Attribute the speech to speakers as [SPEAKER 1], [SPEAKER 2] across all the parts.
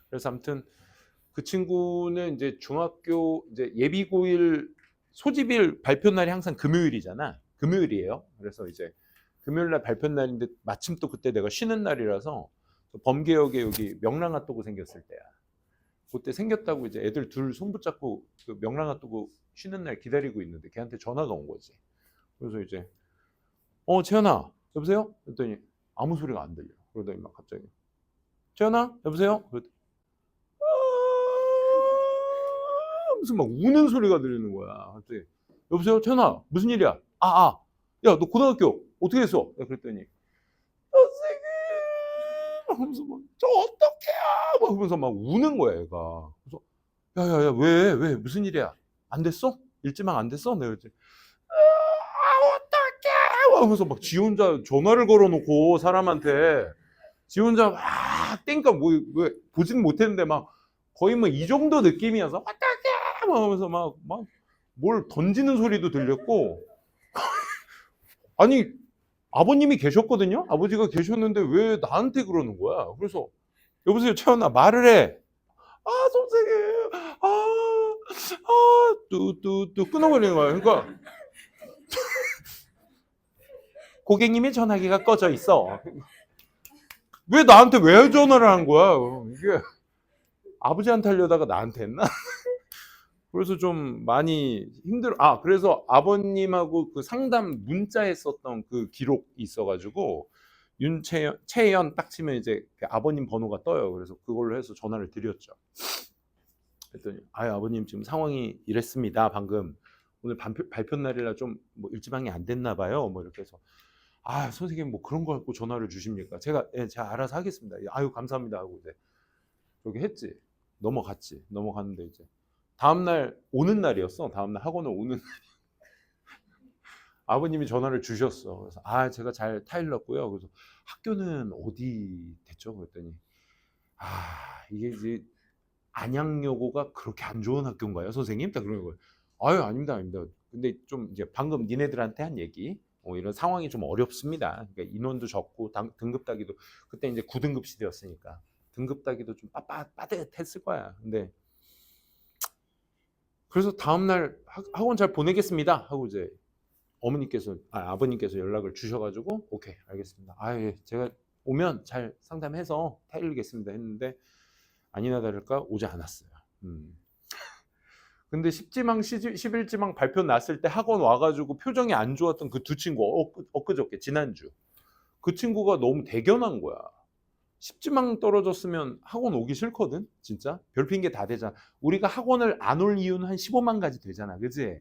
[SPEAKER 1] 그래서 아무튼 그 친구는 이제 중학교 이제 예비고일 소집일 발표 날이 항상 금요일이잖아. 금요일이에요. 그래서 이제 금요일 날 발표 날인데 마침 또 그때 내가 쉬는 날이라서 범계역에 여기 명랑핫도그 생겼을 때야. 그때 생겼다고 이제 애들 둘 손 붙잡고 그 명랑핫도그 쉬는 날 기다리고 있는데 걔한테 전화가 온 거지. 그래서 이제 채연아 여보세요? 그랬더니 아무 소리가 안 들려. 그러더니 막 갑자기 채연아 여보세요? 그랬더니 무슨 막 우는 소리가 들리는 거야. 갑자기 여보세요 채연아 무슨 일이야? 야 너 고등학교 어떻게 했어? 그랬더니 선생님 하면서 막 저 어떡해요 막 하면서 막 우는 거야 얘가. 그래서 야야야 왜 무슨 일이야? 안 됐어? 일지망 안 됐어? 내가 그랬더니 어떡해 하면서 막 지 혼자 전화를 걸어놓고 사람한테 지 혼자 막 땡까 뭐 보지는 못했는데 막 거의 뭐 이 정도 느낌이어서 어떡해 막 하면서 막 뭘 던지는 소리도 들렸고 아니 아버님이 계셨거든요. 아버지가 계셨는데 왜 나한테 그러는 거야? 그래서 여보세요 채연아 말을 해. 선생님 뚜뚜뚜 끊어버리는 거야. 그러니까 고객님의 전화기가 꺼져 있어. 왜 나한테 왜 전화를 한 거야? 이게 아버지한테 하려다가 나한테 했나? 그래서 좀 많이 힘들어. 그래서 아버님하고 그 상담 문자에 썼던 그 기록이 있어가지고 채연 딱 치면 이제 아버님 번호가 떠요. 그래서 그걸로 해서 전화를 드렸죠. 그랬더니 아버님 지금 상황이 이랬습니다. 방금 오늘 발표 날이라 좀 뭐 일지방이 안 됐나 봐요. 뭐 이렇게 해서 선생님 뭐 그런 거 갖고 전화를 주십니까? 제가 알아서 하겠습니다. 감사합니다 하고 이제 저기 했지. 넘어갔는데 이제 다음날 오는 날이었어. 다음날 학원을 오는 아버님이 전화를 주셨어. 그래서 제가 잘 타일렀고요. 그래서 학교는 어디 됐죠? 그랬더니 이게 이제 안양여고가 그렇게 안 좋은 학교인가요, 선생님? 딱 그러는 거예요. 아닙니다. 근데 좀 이제 방금 니네들한테 한 얘기, 이런 상황이 좀 어렵습니다. 그러니까 인원도 적고 등급 따기도 그때 이제 9등급 시대였으니까 등급 따기도 좀 빠듯했을 거야. 근데 그래서 다음날 학원 잘 보내겠습니다 하고 이제 아버님께서 연락을 주셔가지고 오케이 알겠습니다. 예, 제가 오면 잘 상담해서 타일르겠습니다 했는데 아니나 다를까 오지 않았어요. 근데 10지망 11지망 발표 났을 때 학원 와가지고 표정이 안 좋았던 그 두 친구 엊그저께 지난주 그 친구가 너무 대견한 거야. 10지망 떨어졌으면 학원 오기 싫거든. 진짜 별핑계 다 되잖아. 우리가 학원을 안 올 이유는 한 15만 가지 되잖아. 그치?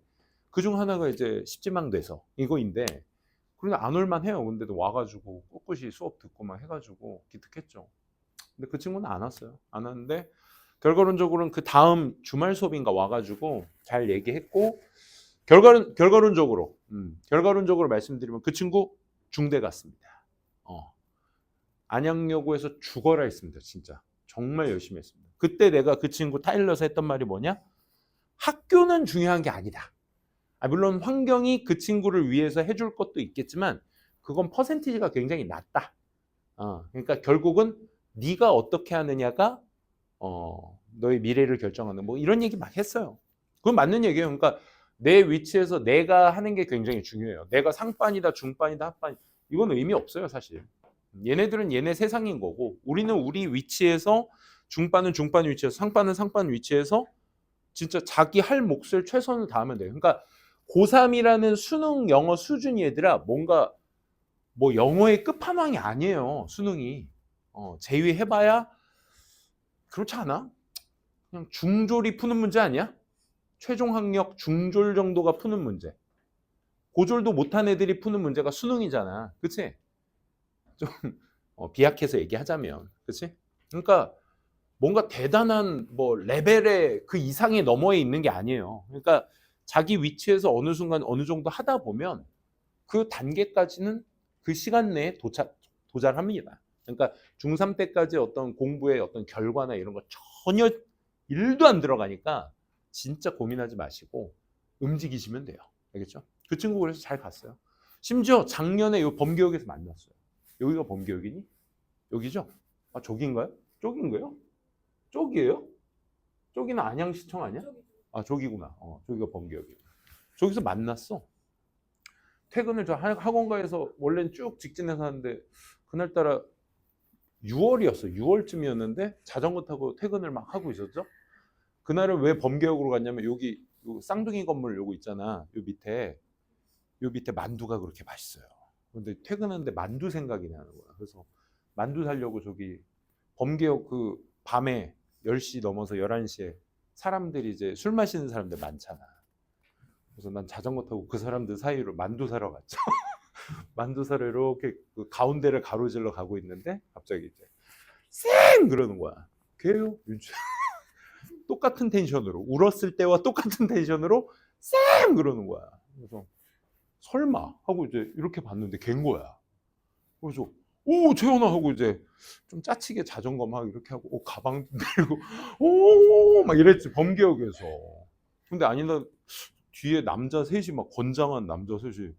[SPEAKER 1] 그중 하나가 이제 10지망 돼서 이거인데 그러니까 안 올만 해요. 근데도 와가지고 꿋꿋이 수업 듣고 막 해가지고 기특했죠. 근데 그 친구는 안 왔어요. 안 왔는데 결과론적으로는 그 다음 주말 수업인가 와가지고 잘 얘기했고 결과론적으로 말씀드리면 그 친구 중대 갔습니다. 안양여고에서 죽어라 했습니다. 진짜 정말 열심히 했습니다. 그때 내가 그 친구 타일러서 했던 말이 뭐냐? 학교는 중요한 게 아니다. 물론 환경이 그 친구를 위해서 해줄 것도 있겠지만 그건 퍼센티지가 굉장히 낮다. 그러니까 결국은 네가 어떻게 하느냐가 너의 미래를 결정하는 뭐 이런 얘기 막 했어요. 그건 맞는 얘기예요. 그러니까 내 위치에서 내가 하는 게 굉장히 중요해요. 내가 상반이다, 중반이다, 하반 이건 의미 없어요, 사실. 얘네들은 얘네 세상인 거고 우리는 우리 위치에서 중반은 중반 위치에서 상반은 상반 위치에서 진짜 자기 할 몫을 최선을 다하면 돼요. 그러니까 고3이라는 수능 영어 수준이 얘들아 뭔가 뭐 영어의 끝판왕이 아니에요. 수능이. 제위해봐야 그렇지 않아? 그냥 중졸이 푸는 문제 아니야? 최종 학력 중졸 정도가 푸는 문제. 고졸도 못한 애들이 푸는 문제가 수능이잖아. 그치? 좀 비약해서 얘기하자면. 그치? 그러니까 뭔가 대단한 뭐 레벨의 그 이상의 너머에 있는 게 아니에요. 그러니까 자기 위치에서 어느 순간 어느 정도 하다 보면 그 단계까지는 그 시간 내에 도달합니다. 그러니까 중3 때까지 어떤 공부의 어떤 결과나 이런 거 전혀 일도 안 들어가니까 진짜 고민하지 마시고 움직이시면 돼요. 알겠죠? 그 친구 그래서 잘 갔어요. 심지어 작년에 요 범교육에서 만났어요. 여기가 범교육이니? 여기죠? 저기인가요? 저기인가요? 쪽이에요? 쪽이는 안양시청 아니야? 아, 저기구나. 저기가 범기역이야. 저기서 만났어. 퇴근을 저 학원가에서 원래는 쭉 직진해서 하는데 그날따라 6월이었어. 6월쯤이었는데 자전거 타고 퇴근을 막 하고 있었죠. 그날은 왜 범계역으로 갔냐면 여기 요 쌍둥이 건물 요거 있잖아. 요 밑에 만두가 그렇게 맛있어요. 근데 퇴근하는데 만두 생각이 나는 거야. 그래서 만두 사려고 저기 범계역 그 밤에 10시 넘어서 11시에 사람들이 이제 술 마시는 사람들 많잖아. 그래서 난 자전거 타고 그 사람들 사이로 만두 사러 갔죠. 만두 사러 이렇게 그 가운데를 가로질러 가고 있는데 갑자기 이제 쌩 그러는 거야. 걔요? 똑같은 텐션으로 울었을 때와 똑같은 텐션으로 쌩 그러는 거야. 그래서 설마 하고 이제 이렇게 봤는데 걘 거야. 그래서 오 재현아 하고 이제 좀 짜치게 자전거 막 이렇게 하고 가방 들고 오 막 이랬지 범기역에서. 근데 아니다 뒤에 남자 셋이 막 건장한 남자 셋이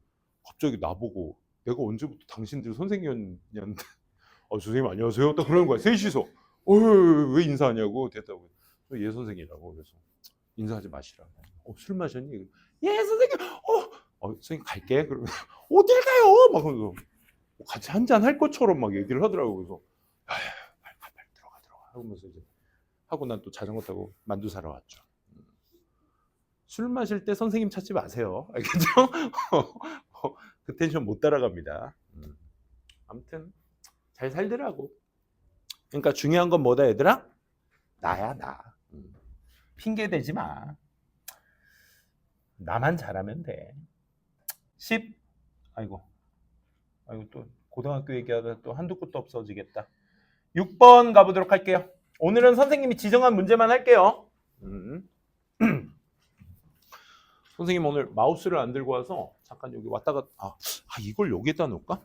[SPEAKER 1] 갑자기 나보고 내가 언제부터 당신들 선생님이었는데 선생님 안녕하세요 딱 그러는 거야 셋이서 왜 인사하냐고 됐다고 예 선생이라고 그래서 인사하지 마시라고 술 마셨니? 예 선생님 선생님 갈게 그러면 어딜 가요? 막 그러면서 같이 한잔 할 것처럼 막 얘기를 하더라고 그래서 빨리 들어가 하면서 이제 하고 난 또 자전거 타고 만두 사러 왔죠. 술 마실 때 선생님 찾지 마세요. 알겠죠? 그 텐션 못 따라갑니다. 아무튼 잘 살더라고. 그러니까 중요한 건 뭐다 얘들아? 나야 나. 핑계 대지 마. 나만 잘하면 돼. 10. 아이고 또 고등학교 얘기하다 또 한두 끝도 없어지겠다. 6번 가보도록 할게요. 오늘은 선생님이 지정한 문제만 할게요. 선생님 오늘 마우스를 안 들고 와서 잠깐 여기 왔다가 이걸 여기에다 놓을까?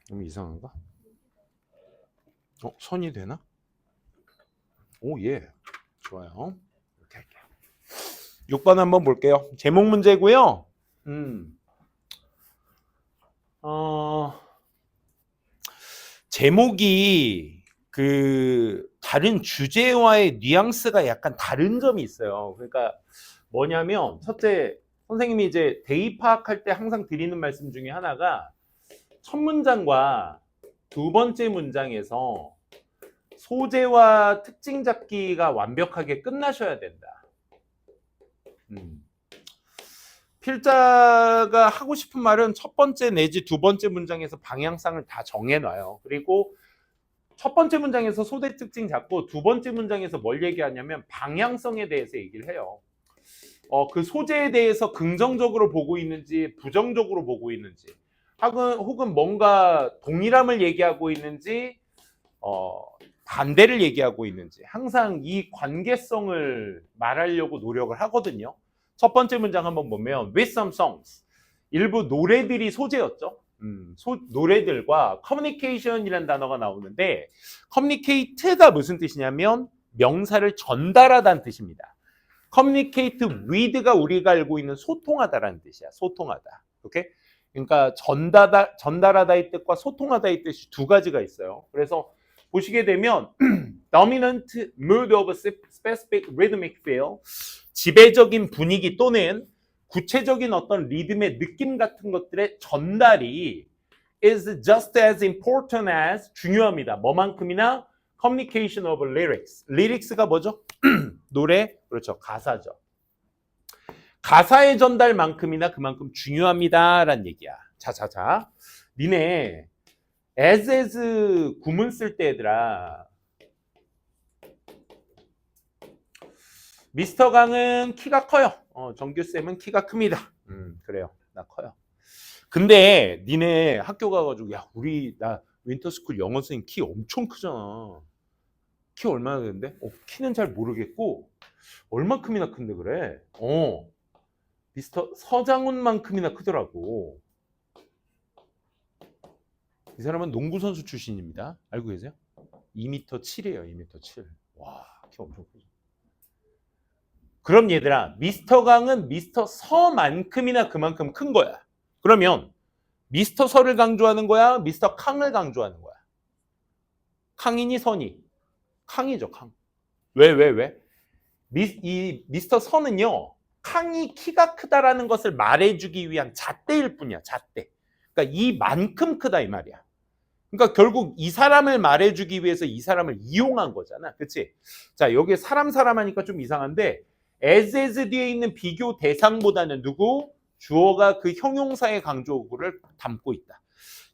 [SPEAKER 1] 너무 이상한가? 선이 되나? 오, 예. 좋아요. 이렇게 할게요. 6번 한번 볼게요. 제목 문제고요. 제목이 그 다른 주제와의 뉘앙스가 약간 다른 점이 있어요. 그러니까 뭐냐면 첫째 선생님이 이제 대입 파악할 때 항상 드리는 말씀 중에 하나가 첫 문장과 두 번째 문장에서 소재와 특징 잡기가 완벽하게 끝나셔야 된다. 필자가 하고 싶은 말은 첫 번째 내지 두 번째 문장에서 방향성을 다 정해놔요. 그리고 첫 번째 문장에서 소재 특징 잡고 두 번째 문장에서 뭘 얘기하냐면 방향성에 대해서 얘기를 해요. 그 소재에 대해서 긍정적으로 보고 있는지 부정적으로 보고 있는지 혹은 뭔가 동일함을 얘기하고 있는지 반대를 얘기하고 있는지 항상 이 관계성을 말하려고 노력을 하거든요. 첫 번째 문장 한번 보면 with some songs 일부 노래들이 소재였죠. 노래들과 communication이라는 단어가 나오는데 communicate가 무슨 뜻이냐면 명사를 전달하다는 뜻입니다. communicate with가 우리가 알고 있는 소통하다라는 뜻이야. 소통하다. 오케이? 그러니까 전달하다의 뜻과 소통하다의 뜻이 두 가지가 있어요. 그래서 보시게 되면 dominant mood of a specific rhythmic feel 지배적인 분위기 또는 구체적인 어떤 리듬의 느낌 같은 것들의 전달이 is just as important as 중요합니다. 뭐만큼이나 communication of lyrics. lyrics가 뭐죠? 노래, 그렇죠. 가사죠. 가사의 전달만큼이나 그만큼 중요합니다라는 얘기야. 자. 니네 as 구문 쓸 때 얘들아 미스터 강은 키가 커요. 정규쌤은 키가 큽니다. 그래요. 나 커요. 근데 니네 학교 가가지고 나 윈터스쿨 영어 선생님 키 엄청 크잖아. 키 얼마나 되는데? 키는 잘 모르겠고 얼마큼이나 큰데 그래? 미스터 서장훈만큼이나 크더라고. 이 사람은 농구선수 출신입니다. 알고 계세요? 2m 7이에요. 2m 7. 와, 키 엄청 크죠. 그럼 얘들아, 미스터 강은 미스터 서만큼이나 그만큼 큰 거야. 그러면 미스터 서를 강조하는 거야? 미스터 캉을 강조하는 거야? 캉이니 서니? 캉이죠, 캉. 왜? 이 미스터 서는요, 캉이 키가 크다라는 것을 말해주기 위한 잣대일 뿐이야, 잣대. 그러니까 이만큼 크다 이 말이야. 그러니까 결국 이 사람을 말해주기 위해서 이 사람을 이용한 거잖아. 그치? 자, 여기 사람 하니까 좀 이상한데 as 뒤에 있는 비교 대상보다는 누구? 주어가 그 형용사의 강조구를 담고 있다.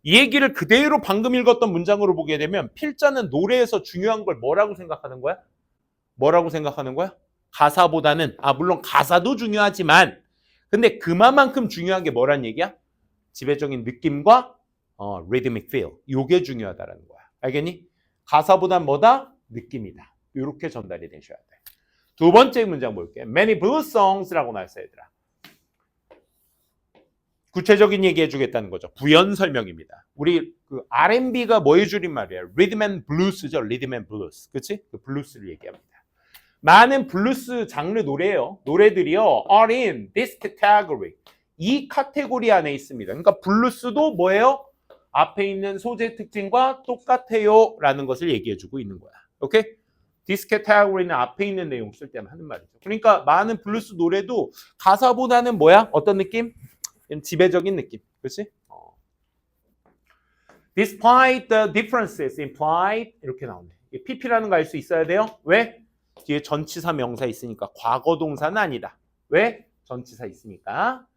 [SPEAKER 1] 이 얘기를 그대로 방금 읽었던 문장으로 보게 되면 필자는 노래에서 중요한 걸 뭐라고 생각하는 거야? 뭐라고 생각하는 거야? 가사보다는, 물론 가사도 중요하지만 근데 그만큼 중요한 게 뭐란 얘기야? 지배적인 느낌과 rhythmic feel. 요게 중요하다라는 거야. 알겠니? 가사보단 뭐다? 느낌이다. 이렇게 전달이 되셔야 돼. 두 번째 문장 볼게. Many blues songs라고 나왔어 얘들아. 구체적인 얘기 해주겠다는 거죠. 부연 설명입니다. 우리 그 R&B가 뭐의 줄임말이에요? Rhythm and Blues죠. Rhythm and Blues. 그치? 그 블루스를 얘기합니다. 많은 블루스 장르 노래예요. 노래들이요. are in this category. 이 카테고리 안에 있습니다. 그러니까 블루스도 뭐예요? 앞에 있는 소재 특징과 똑같아요 라는 것을 얘기해주고 있는 거야. 오케이? this category는 앞에 있는 내용 쓸 때만 하는 말이죠. 그러니까 많은 블루스 노래도 가사보다는 뭐야? 어떤 느낌? 지배적인 느낌. 그렇지? Despite the differences implied 이렇게 나오네. PP라는 거 알 수 있어야 돼요. 왜? 뒤에 전치사 명사 있으니까 과거 동사는 아니다. 왜? 전치사 있으니까.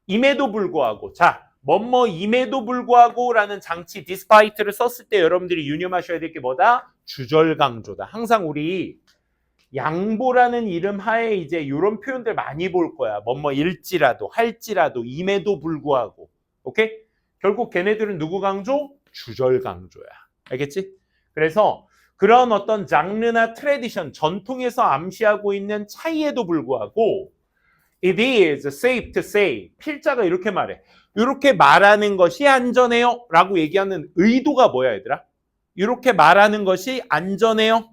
[SPEAKER 1] 임에도 불구하고 자, 뭐뭐임에도 불구하고 라는 장치 despite를 썼을 때 여러분들이 유념하셔야 될 게 뭐다? 주절 강조다. 항상 우리 양보라는 이름 하에 이제 이런 표현들 많이 볼 거야. 뭐뭐일지라도 할지라도 임에도 불구하고. 오케이? 결국 걔네들은 누구 강조? 주절 강조야. 알겠지? 그래서 그런 어떤 장르나 트래디션, 전통에서 암시하고 있는 차이에도 불구하고 It is safe to say. 필자가 이렇게 말해. 이렇게 말하는 것이 안전해요 라고 얘기하는 의도가 뭐야 얘들아? 이렇게 말하는 것이 안전해요.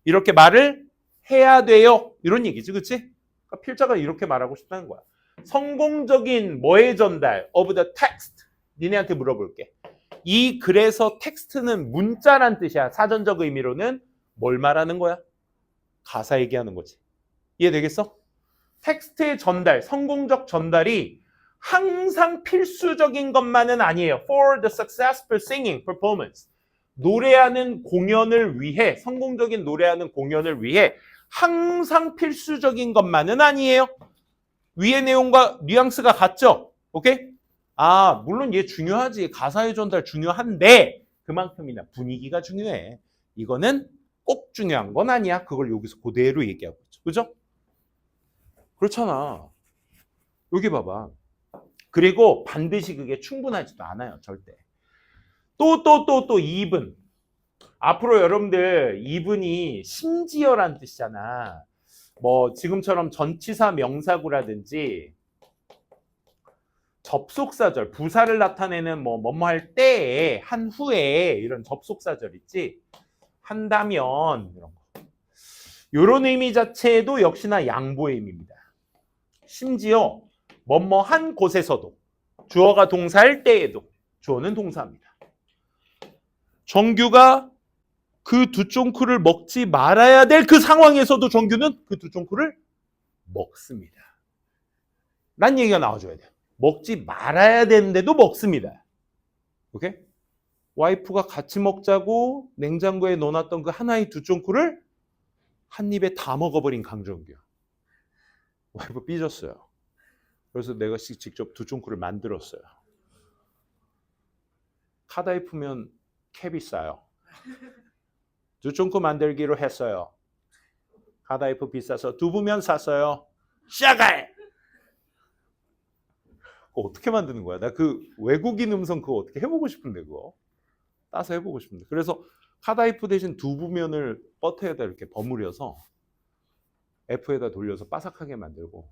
[SPEAKER 1] 이렇게 말을 해야 돼요. 이런 얘기지. 그치? 그러니까 필자가 이렇게 말하고 싶다는 거야. 성공적인 뭐의 전달? of the text. 니네한테 물어볼게. 이 글에서 텍스트는 문자란 뜻이야. 사전적 의미로는 뭘 말하는 거야? 가사 얘기하는 거지. 이해되겠어? 텍스트의 전달, 성공적 전달이 항상 필수적인 것만은 아니에요. For the successful singing performance. 노래하는 공연을 위해, 성공적인 노래하는 공연을 위해 항상 필수적인 것만은 아니에요. 위의 내용과 뉘앙스가 같죠? 오케이? 물론 얘 중요하지. 가사의 전달 중요한데 그만큼이나 분위기가 중요해. 이거는 꼭 중요한 건 아니야. 그걸 여기서 그대로 얘기하고 있죠. 그죠? 그렇잖아. 여기 봐봐. 그리고 반드시 그게 충분하지도 않아요. 절대. 또 even. 앞으로 여러분들 even이 심지어란 뜻이잖아. 뭐 지금처럼 전치사 명사구라든지 접속사절, 부사를 나타내는 뭐뭐 할 때에 한 후에 이런 접속사절 있지. 한다면 이런 거. 이런 의미 자체도 역시나 양보의 의미입니다. 심지어 뭐뭐 한 곳에서도 주어가 동사일 때에도 주어는 동사입니다. 정규가 그 두 쫑크를 먹지 말아야 될 그 상황에서도 정규는 그 두 쫑크를 먹습니다. 란 얘기가 나와줘야 돼요. 먹지 말아야 되는데도 먹습니다. 오케이? 와이프가 같이 먹자고 냉장고에 넣어놨던 그 하나의 두 쫑크를 한 입에 다 먹어버린 강정규. 와이프 삐졌어요. 그래서 내가 직접 두 쫑크를 만들었어요. 카다이프면 캡이 싸요. 두 쫑크 만들기로 했어요. 카다이프 비싸서 두부면 샀어요. 샤갈! 그거 어떻게 만드는 거야? 나 그 외국인 음성 그거 어떻게 해보고 싶은데 그거. 따서 해보고 싶은데. 그래서 카다이프 대신 두부면을 버터에다 이렇게 버무려서 F에다 돌려서 바삭하게 만들고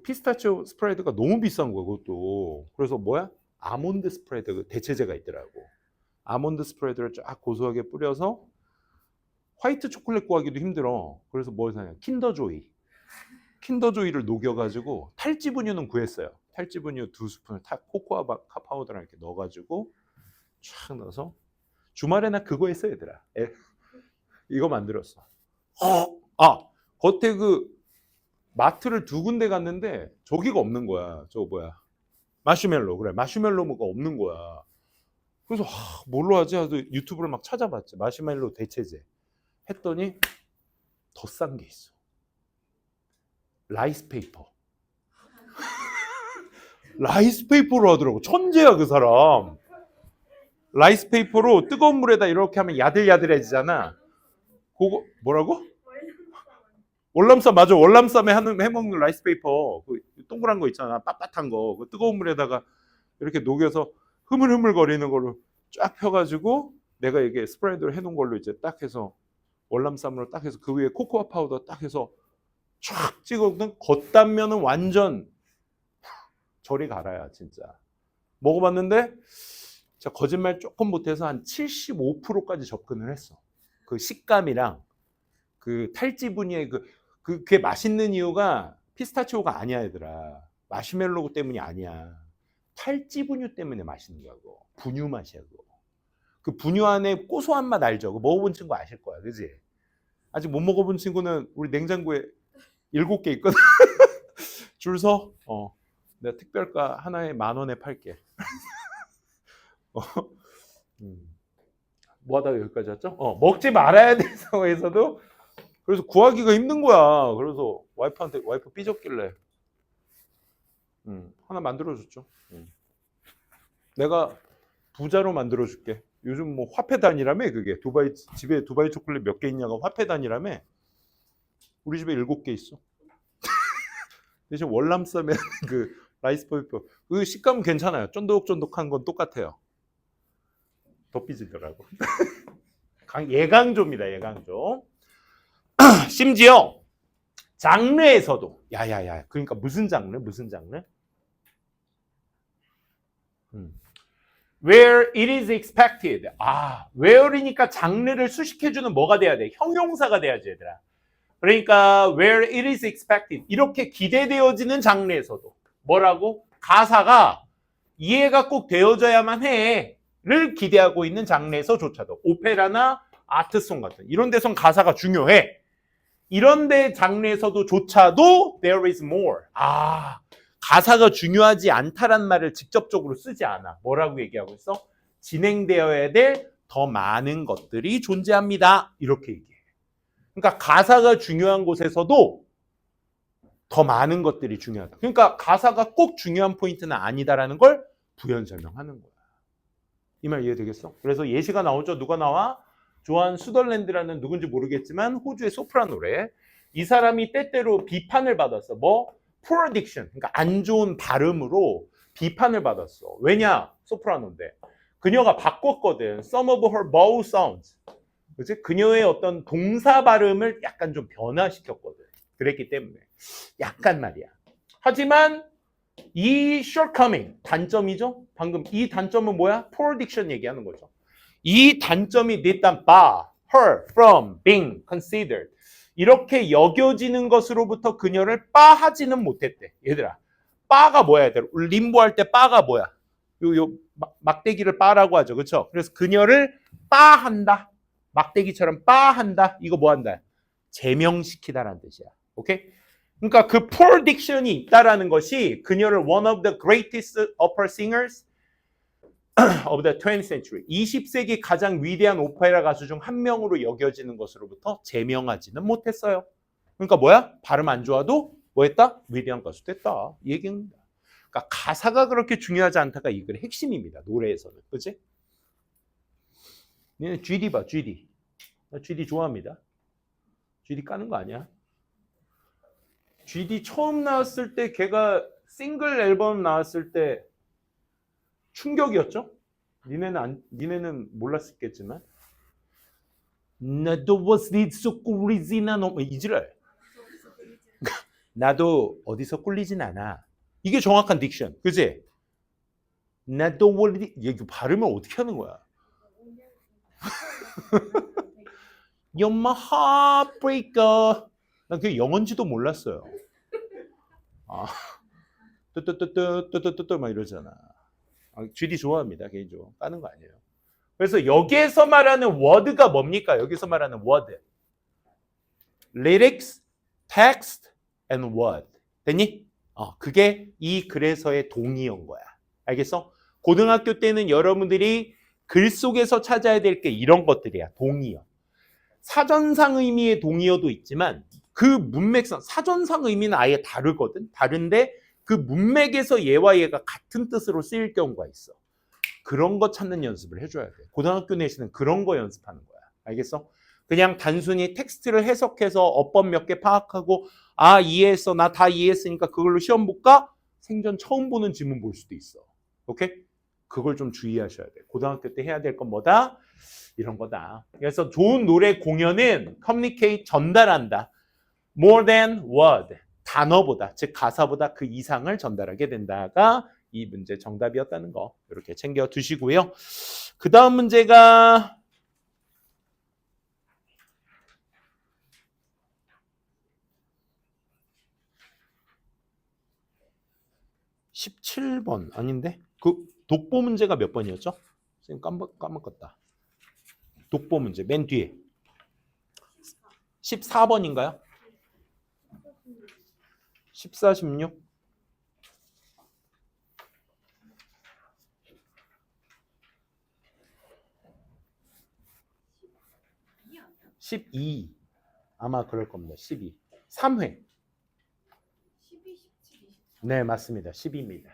[SPEAKER 1] 피스타치오 스프레드가 너무 비싼 거야 그것도. 그래서 뭐야? 아몬드 스프레드 대체제가 있더라고. 아몬드 스프레드를 쫙 고소하게 뿌려서 화이트 초콜릿 구하기도 힘들어. 그래서 뭘 사냐? 킨더조이. 킨더조이를 녹여가지고 탈지분유는 구했어요. 탈지분유 2스푼을 코코아 파우더랑 이렇게 넣어가지고 촥 넣어서 주말에 나 그거 했어 얘들아. 이거 만들었어. 겉에 그 마트를 2군데 갔는데 저기가 없는 거야. 저거 뭐야? 마시멜로. 그래, 마시멜로가 없는 거야. 그래서 뭘로 하지? 하도 유튜브를 막 찾아봤지. 마시멜로 대체제 했더니 더 싼 게 있어. 라이스 페이퍼. 라이스 페이퍼로 하더라고. 천재야 그 사람. 라이스 페이퍼로 뜨거운 물에다 이렇게 하면 야들야들해지잖아. 그거 뭐라고? 월남쌈. 맞아. 월남쌈에 해먹는 라이스 페이퍼. 그 동그란 거 있잖아. 빳빳한 거. 그 뜨거운 물에다가 이렇게 녹여서 흐물흐물 거리는 걸로 쫙 펴가지고 내가 이게 스프레드를 해놓은 걸로 이제 딱 해서 월남쌈으로 딱 해서 그 위에 코코아 파우더 딱 해서 쫙 찍어놓는 겉단면은 완전 저리 가라야 진짜. 먹어봤는데 진짜 거짓말 조금 못해서 한 75%까지 접근을 했어. 그 식감이랑 그 탈지분유의 그게 맛있는 이유가 피스타치오가 아니야 얘들아. 마시멜로 때문이 아니야. 탈지분유 때문에 맛있는 거고. 분유 맛이야 그거. 그 분유 안에 고소한 맛 알죠? 그거 먹어본 친구 아실 거야, 그지? 아직 못 먹어본 친구는 우리 냉장고에 7개 있거든. 줄 서. 내가 특별가 하나에 10,000원에 팔게. 뭐 하다가 여기까지 왔죠? 먹지 말아야 될 상황에서도 그래서 구하기가 힘든 거야. 그래서 와이프 삐졌길래 하나 만들어줬죠. 내가 부자로 만들어줄게. 요즘 뭐 화폐 단위라며 그게. 집에 두바이 초콜릿 몇 개 있냐가 화폐 단위라며. 우리 집에 7개 있어. 대신 월남쌈에 그 라이스 페이퍼 그 식감 괜찮아요. 쫀득쫀득한 건 똑같아요. 더 삐지더라고. 예강조입니다. 예강조. 심지어 장르에서도 야야야. 그러니까 무슨 장르? Where it is expected. where이니까 장르를 수식해주는 뭐가 돼야 돼? 형용사가 돼야지 얘들아. 그러니까 where it is expected. 이렇게 기대되어지는 장르에서도 뭐라고? 가사가 이해가 꼭 되어져야만 해를 기대하고 있는 장르에서조차도 오페라나 아트송 같은 이런 데선 가사가 중요해. 이런 데 장르에서도조차도 there is more. 가사가 중요하지 않다란 말을 직접적으로 쓰지 않아. 뭐라고 얘기하고 있어? 진행되어야 될 더 많은 것들이 존재합니다. 이렇게 얘기해. 그러니까 가사가 중요한 곳에서도 더 많은 것들이 중요하다. 그러니까 가사가 꼭 중요한 포인트는 아니다라는 걸 부연 설명하는 거야. 이 말 이해되겠어? 그래서 예시가 나오죠. 누가 나와? 조한 수덜랜드라는 누군지 모르겠지만 호주의 소프라노래. 이 사람이 때때로 비판을 받았어. 뭐? poor diction. 그러니까 안 좋은 발음으로 비판을 받았어. 왜냐? 소프라노인데. 그녀가 바꿨거든. Some of her vowel sounds. 그치? 그녀의 어떤 동사 발음을 약간 좀 변화시켰거든. 그랬기 때문에. 약간 말이야. 하지만 이 shortcoming, 단점이죠? 방금 이 단점은 뭐야? poor diction 얘기하는 거죠. 이 단점이 일단 bar her from being considered. 이렇게 여겨지는 것으로부터 그녀를 빠하지는 못했대. 얘들아, 빠가 뭐야 얘들아? 림보할 때 빠가 뭐야? 요 막대기를 빠라고 하죠. 그렇죠? 그래서 그녀를 빠한다. 막대기처럼 빠한다. 이거 뭐 한다? 제명시키다라는 뜻이야. 오케이? 그러니까 그 poor diction이 있다라는 것이 그녀를 one of the greatest opera singers of the 20th century. 20세기 가장 위대한 오페라 가수 중 한 명으로 여겨지는 것으로부터 제명하지는 못했어요. 그러니까 뭐야? 발음 안 좋아도 뭐 했다? 위대한 가수 됐다. 이 얘기입니다. 그러니까 가사가 그렇게 중요하지 않다가 이 글의 핵심입니다. 노래에서는. 그치? 얘는 GD 봐, GD. 나 GD 좋아합니다. GD 까는 거 아니야? GD 처음 나왔을 때 걔가 싱글 앨범 나왔을 때 충격이었죠? 니네는 몰랐겠지만 나도 어디서 꿀리진 않아. 이지랄. 나도 어디서 꿀리진 않아. 이게 정확한 딕션. 그치? 나도 어디 이거 발음을 어떻게 하는 거야? You're my heartbreaker. 난 그게 영어인지도 몰랐어요. 아, 뚜뚜뚜뚜뚜뚜뚜뚜 막 이러잖아. GD 좋아합니다. 개인적으로. 까는 거 아니에요. 그래서 여기에서 말하는 word가 뭡니까? 여기서 말하는 word. lyrics, text, and word. 됐니? 그게 이 글에서의 동의어인 거야. 알겠어? 고등학교 때는 여러분들이 글 속에서 찾아야 될 게 이런 것들이야. 동의어. 사전상 의미의 동의어도 있지만 그 문맥상, 사전상 의미는 아예 다르거든. 다른데 그 문맥에서 얘와 얘가 같은 뜻으로 쓰일 경우가 있어. 그런 거 찾는 연습을 해줘야 돼. 고등학교 내시는 그런 거 연습하는 거야. 알겠어? 그냥 단순히 텍스트를 해석해서 어법 몇 개 파악하고 이해했어. 나 다 이해했으니까 그걸로 시험 볼까? 생전 처음 보는 지문 볼 수도 있어. 오케이? 그걸 좀 주의하셔야 돼. 고등학교 때 해야 될 건 뭐다? 이런 거다. 그래서 좋은 노래 공연은 communicate, 전달한다. more than word. 단어보다, 즉 가사보다 그 이상을 전달하게 된다가 이 문제 정답이었다는 거 이렇게 챙겨 두시고요. 그 다음 문제가 17번 아닌데? 그 독보 문제가 몇 번이었죠? 선생님 까먹었다. 독보 문제 맨 뒤에 14번인가요? 14, 16? 12 아마 그럴 겁니다. 12 3회
[SPEAKER 2] 12, 17, 20.
[SPEAKER 1] 네 맞습니다. 12입니다.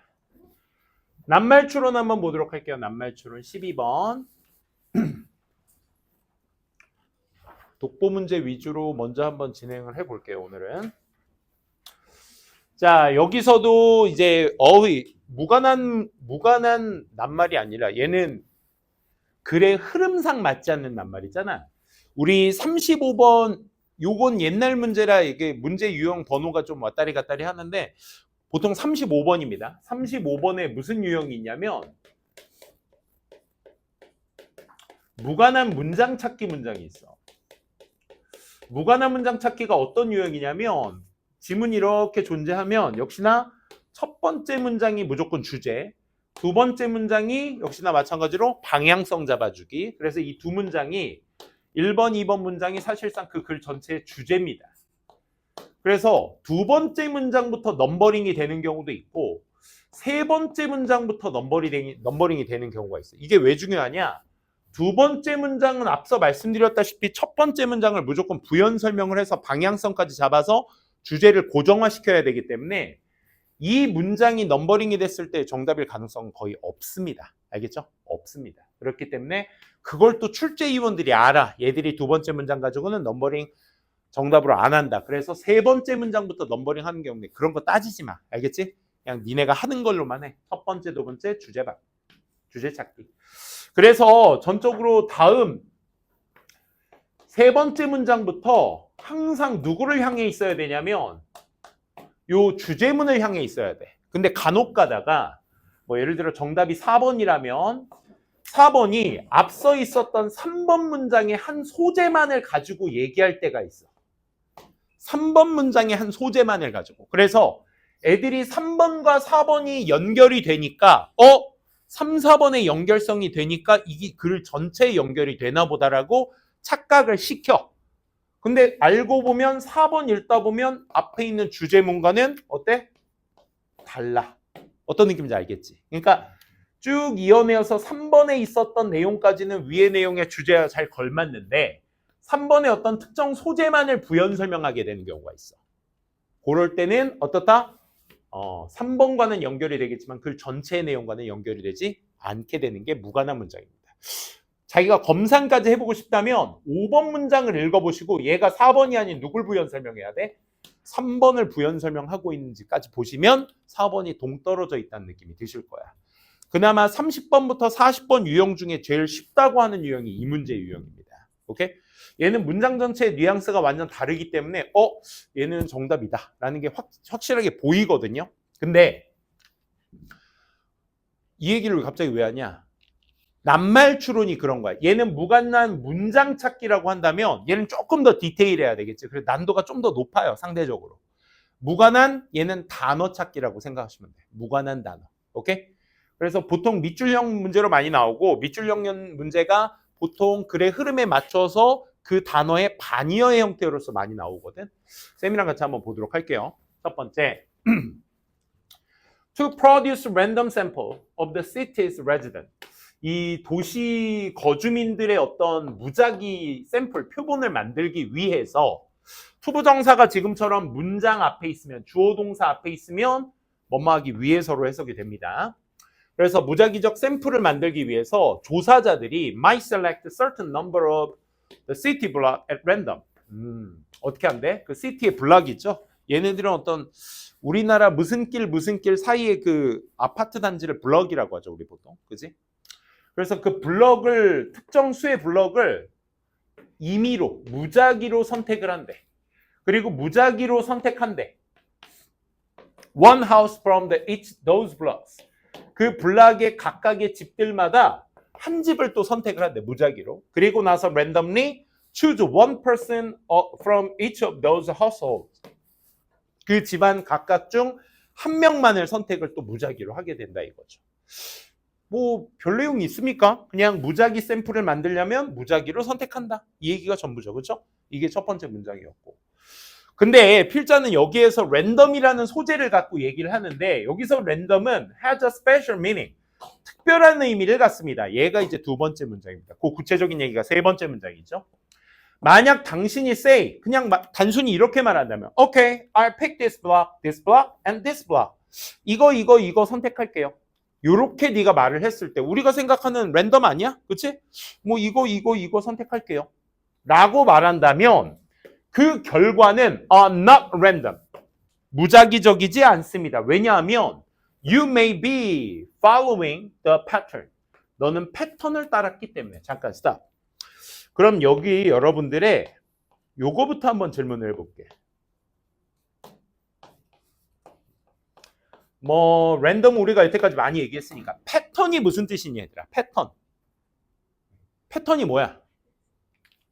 [SPEAKER 1] 낱말추론 한번 보도록 할게요. 낱말추론 12번 독보 문제 위주로 먼저 한번 진행을 해볼게요. 오늘은 자 여기서도 이제 어휘 무관한 낱말이 아니라 얘는 글의 흐름상 맞지 않는 낱말이잖아. 우리 35번 요건 옛날 문제라 이게 문제 유형 번호가 좀 왔다리 갔다리 하는데 보통 35번입니다. 35번에 무슨 유형이 있냐면 무관한 문장 찾기 문장이 있어. 무관한 문장 찾기가 어떤 유형이냐면 지문이 이렇게 존재하면 역시나 첫 번째 문장이 무조건 주제, 두 번째 문장이 역시나 마찬가지로 방향성 잡아주기. 그래서 이 두 문장이 1번, 2번 문장이 사실상 그 글 전체의 주제입니다. 그래서 두 번째 문장부터 넘버링이 되는 경우도 있고 세 번째 문장부터 넘버링이 되는 경우가 있어요. 이게 왜 중요하냐? 두 번째 문장은 앞서 말씀드렸다시피 첫 번째 문장을 무조건 부연 설명을 해서 방향성까지 잡아서 주제를 고정화시켜야 되기 때문에 이 문장이 넘버링이 됐을 때 정답일 가능성은 거의 없습니다. 알겠죠? 없습니다. 그렇기 때문에 그걸 또 출제위원들이 알아. 얘들이 두 번째 문장 가지고는 넘버링 정답으로 안 한다. 그래서 세 번째 문장부터 넘버링 하는 경우에 그런 거 따지지 마. 알겠지? 그냥 니네가 하는 걸로만 해. 첫 번째, 두 번째 주제 찾기. 그래서 전적으로 다음 세 번째 문장부터 항상 누구를 향해 있어야 되냐면 요 주제문을 향해 있어야 돼. 근데 간혹 가다가 뭐 예를 들어 정답이 4번이라면 4번이 앞서 있었던 3번 문장의 한 소재만을 가지고 얘기할 때가 있어. 3번 문장의 한 소재만을 가지고. 그래서 애들이 3번과 4번이 연결이 되니까 3, 4번의 연결성이 되니까 이게 글 전체에 연결이 되나 보다라고 착각을 시켜. 근데 알고 보면 4번 읽다 보면 앞에 있는 주제문과는 어때? 달라. 어떤 느낌인지 알겠지? 그러니까 쭉 이어내어서 3번에 있었던 내용까지는 위의 내용의 주제와 잘 걸맞는데 3번의 어떤 특정 소재만을 부연 설명하게 되는 경우가 있어. 그럴 때는 어떻다? 3번과는 연결이 되겠지만 글 전체의 내용과는 연결이 되지 않게 되는 게 무관한 문장입니다. 자기가 검산까지 해보고 싶다면 5번 문장을 읽어보시고 얘가 4번이 아닌 누굴 부연 설명해야 돼? 3번을 부연 설명하고 있는지까지 보시면 4번이 동떨어져 있다는 느낌이 드실 거야. 그나마 30번부터 40번 유형 중에 제일 쉽다고 하는 유형이 이 문제 유형입니다. 오케이? 얘는 문장 전체의 뉘앙스가 완전 다르기 때문에 얘는 정답이다 라는 게 확실하게 보이거든요. 근데 이 얘기를 갑자기 왜 하냐? 낱말 추론이 그런 거야. 얘는 무관한 문장 찾기라고 한다면 얘는 조금 더 디테일해야 되겠지. 그래서 난도가 좀 더 높아요. 상대적으로. 무관한 얘는 단어 찾기라고 생각하시면 돼. 무관한 단어. 오케이? 그래서 보통 밑줄형 문제로 많이 나오고 밑줄형 문제가 보통 글의 흐름에 맞춰서 그 단어의 반이어의 형태로서 많이 나오거든. 쌤이랑 같이 한번 보도록 할게요. 첫 번째. To produce random sample of the city's resident. 이 도시 거주민들의 어떤 무작위 샘플, 표본을 만들기 위해서 투부정사가 지금처럼 문장 앞에 있으면, 주어 동사 앞에 있으면 뭐뭐하기 위해서로 해석이 됩니다. 그래서 무작위적 샘플을 만들기 위해서 조사자들이 might select a certain number of the city block at random. 어떻게 한대? 그 city의 블럭 있죠? 얘네들은 어떤 우리나라 무슨 길 사이에 그 아파트 단지를 블럭이라고 하죠, 우리 보통. 그지? 그래서 그 블럭을, 특정 수의 블럭을 임의로, 무작위로 선택을 한대. 그리고 무작위로 선택한대. One house from those blocks. 그 블락의 각각의 집들마다 한 집을 또 선택을 한대, 무작위로. 그리고 나서 randomly choose one person from each of those households. 그 집안 각각 중 한 명만을 선택을 또 무작위로 하게 된다 이거죠. 뭐 별 내용이 있습니까? 그냥 무작위 샘플을 만들려면 무작위로 선택한다. 이 얘기가 전부죠. 그렇죠? 이게 첫 번째 문장이었고. 근데 필자는 여기에서 랜덤이라는 소재를 갖고 얘기를 하는데 여기서 랜덤은 has a special meaning. 특별한 의미를 갖습니다. 얘가 이제 두 번째 문장입니다. 그 구체적인 얘기가 세 번째 문장이죠. 만약 당신이 say 그냥 단순히 이렇게 말한다면 Okay, I'll pick this block, and this block. 이거 선택할게요. 요렇게 네가 말을 했을 때 우리가 생각하는 랜덤 아니야? 그치? 뭐 이거 선택할게요. 라고 말한다면 그 결과는 not random. 무작위적이지 않습니다. 왜냐하면 you may be following the pattern. 너는 패턴을 따랐기 때문에. 잠깐 stop. 그럼 여기 여러분들의 요거부터 한번 질문을 해볼게. 뭐 랜덤 우리가 여태까지 많이 얘기했으니까 패턴이 무슨 뜻이니 얘들아? 패턴이 뭐야?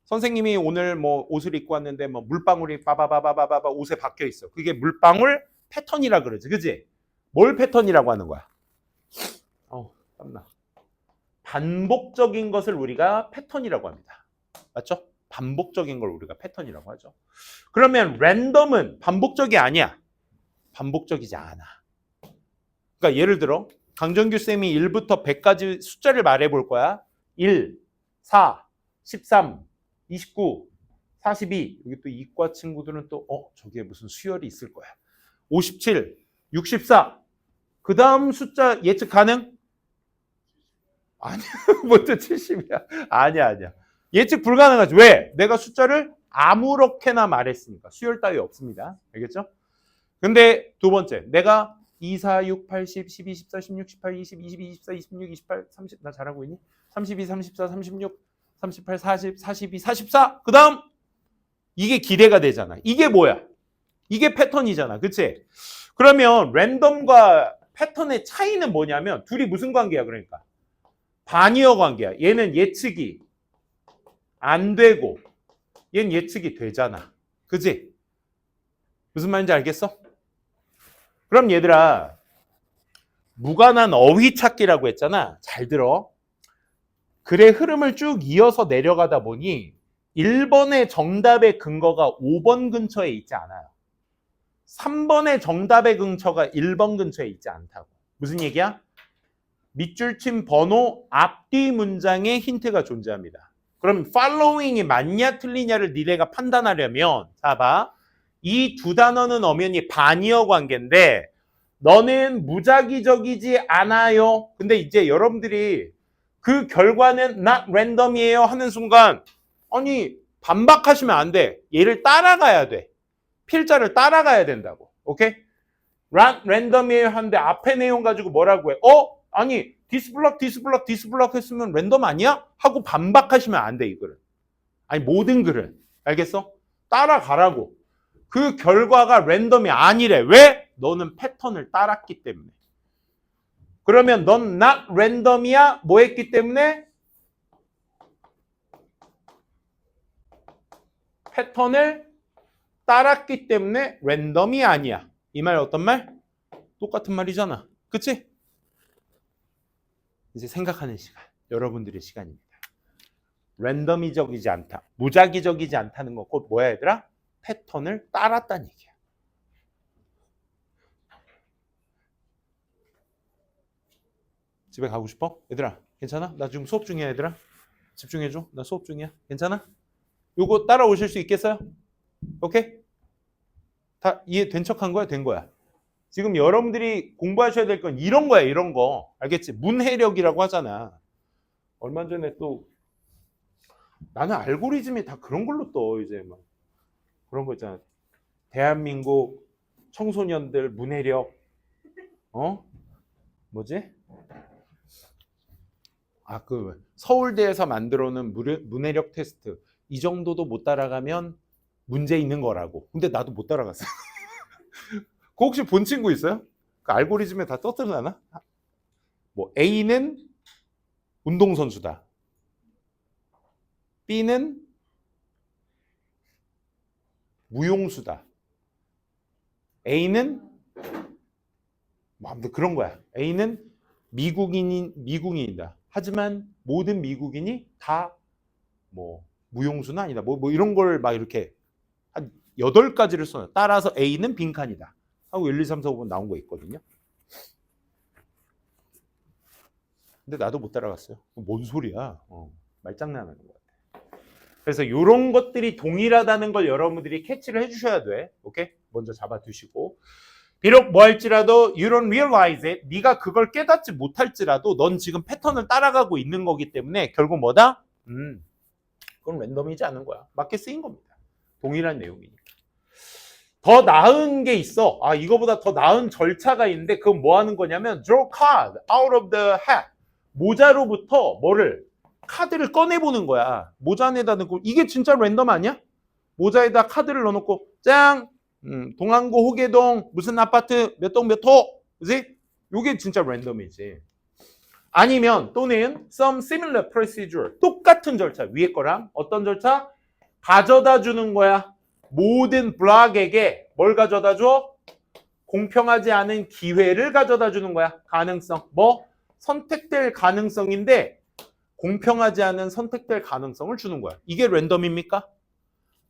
[SPEAKER 1] 선생님이 오늘 뭐 옷을 입고 왔는데 뭐 물방울이 빠바바바바바 옷에 박혀 있어. 그게 물방울 패턴이라 그러지, 그지? 뭘 패턴이라고 하는 거야? 땀나. 반복적인 것을 우리가 패턴이라고 합니다. 맞죠? 반복적인 걸 우리가 패턴이라고 하죠. 그러면 랜덤은 반복적이 아니야. 반복적이지 않아. 그러니까 예를 들어 강정규 쌤이 1부터 100까지 숫자를 말해 볼 거야. 1, 4, 13, 29, 42. 여기 또 이과 친구들은 또 저기에 무슨 수열이 있을 거야. 57, 64. 그 다음 숫자 예측 가능? 아니야. 뭐또 70이야. 아니야. 예측 불가능하지. 왜? 내가 숫자를 아무렇게나 말했으니까. 수열 따위 없습니다. 알겠죠? 근데 두 번째, 내가 2, 4, 6, 8, 10, 12, 14, 16, 18, 20, 22, 24, 26, 28, 30. 나 잘하고 있니? 32, 34, 36, 38, 40, 42, 44. 그 다음 이게 기대가 되잖아. 이게 뭐야? 이게 패턴이잖아. 그치? 그러면 랜덤과 패턴의 차이는 뭐냐면 둘이 무슨 관계야? 그러니까 반이어 관계야. 얘는 예측이 안 되고 얘는 예측이 되잖아. 그치? 무슨 말인지 알겠어? 그럼 얘들아 무관한 어휘 찾기라고 했잖아. 잘 들어. 글의 흐름을 쭉 이어서 내려가다 보니 1번의 정답의 근거가 5번 근처에 있지 않아요. 3번의 정답의 근처가 1번 근처에 있지 않다고. 무슨 얘기야? 밑줄친 번호 앞뒤 문장에 힌트가 존재합니다. 그럼 following이 맞냐 틀리냐를 니네가 판단하려면 자 봐. 이 두 단어는 엄연히 반이어 관계인데 너는 무작위적이지 않아요. 근데 이제 여러분들이 그 결과는 not random이에요 하는 순간 아니 반박하시면 안 돼. 얘를 따라가야 돼. 필자를 따라가야 된다고. 오케이? random이에요 하는데 앞에 내용 가지고 뭐라고 해? 아니 this block 했으면 랜덤 아니야? 하고 반박하시면 안 돼, 이 글은. 아니 모든 글은. 알겠어? 따라가라고. 그 결과가 랜덤이 아니래. 왜? 너는 패턴을 따랐기 때문에. 그러면 넌 not random이야? 뭐 했기 때문에? 패턴을 따랐기 때문에 랜덤이 아니야. 이 말 어떤 말? 똑같은 말이잖아. 그치? 이제 생각하는 시간. 여러분들의 시간입니다. 랜덤이적이지 않다. 무작위적이지 않다는 거 곧 뭐야 얘들아? 패턴을 따랐다는 얘기야. 집에 가고 싶어? 얘들아 괜찮아? 나 지금 수업 중이야 얘들아. 집중해줘. 나 수업 중이야. 괜찮아? 요거 따라오실 수 있겠어요? 오케이? 다 이해된 척한 거야? 된 거야? 지금 여러분들이 공부하셔야 될 건 이런 거야. 이런 거. 알겠지? 문해력이라고 하잖아. 얼마 전에 또 나는 알고리즘이 다 그런 걸로 떠. 이제 막 그런 거 있잖아. 대한민국 청소년들 문해력 뭐지? 그 서울대에서 만들어 놓은 문해력 테스트 이 정도도 못 따라가면 문제 있는 거라고. 근데 나도 못 따라갔어. 그거 혹시 본 친구 있어요? 그 알고리즘에 다 떠들어나나? 뭐 A는 운동선수다. B는 무용수다. A는 뭐 아무튼 그런 거야. A는 미국인이다. 하지만 모든 미국인이 다 뭐 무용수는 아니다. 뭐 이런 걸 막 이렇게 한 8가지를 써요. 따라서 A는 빈칸이다. 하고 1, 2, 3, 4, 5번 나온 거 있거든요. 근데 나도 못 따라갔어요. 뭔 소리야? 말장난하는 거 같아. 그래서 이런 것들이 동일하다는 걸 여러분들이 캐치를 해주셔야 돼. 오케이? 먼저 잡아두시고. 비록 뭐 할지라도 you don't realize it. 네가 그걸 깨닫지 못할지라도 넌 지금 패턴을 따라가고 있는 거기 때문에 결국 뭐다? 그건 랜덤이지 않은 거야. 맞게 쓰인 겁니다. 동일한 내용이니까. 더 나은 게 있어. 이거보다 더 나은 절차가 있는데 그건 뭐 하는 거냐면 draw card out of the hat. 모자로부터 뭐를? 카드를 꺼내보는 거야. 모자 안에다 넣고 이게 진짜 랜덤 아니야? 모자에다 카드를 넣어놓고 짱! 동안고 호계동 무슨 아파트 몇 동 몇 호. 그지? 요게 진짜 랜덤이지. 아니면 또는 some similar procedure. 똑같은 절차. 위에 거랑 어떤 절차? 가져다 주는 거야. 모든 블락에게 뭘 가져다 줘? 공평하지 않은 기회를 가져다 주는 거야. 가능성. 뭐? 선택될 가능성인데 공평하지 않은 선택될 가능성을 주는 거야. 이게 랜덤입니까?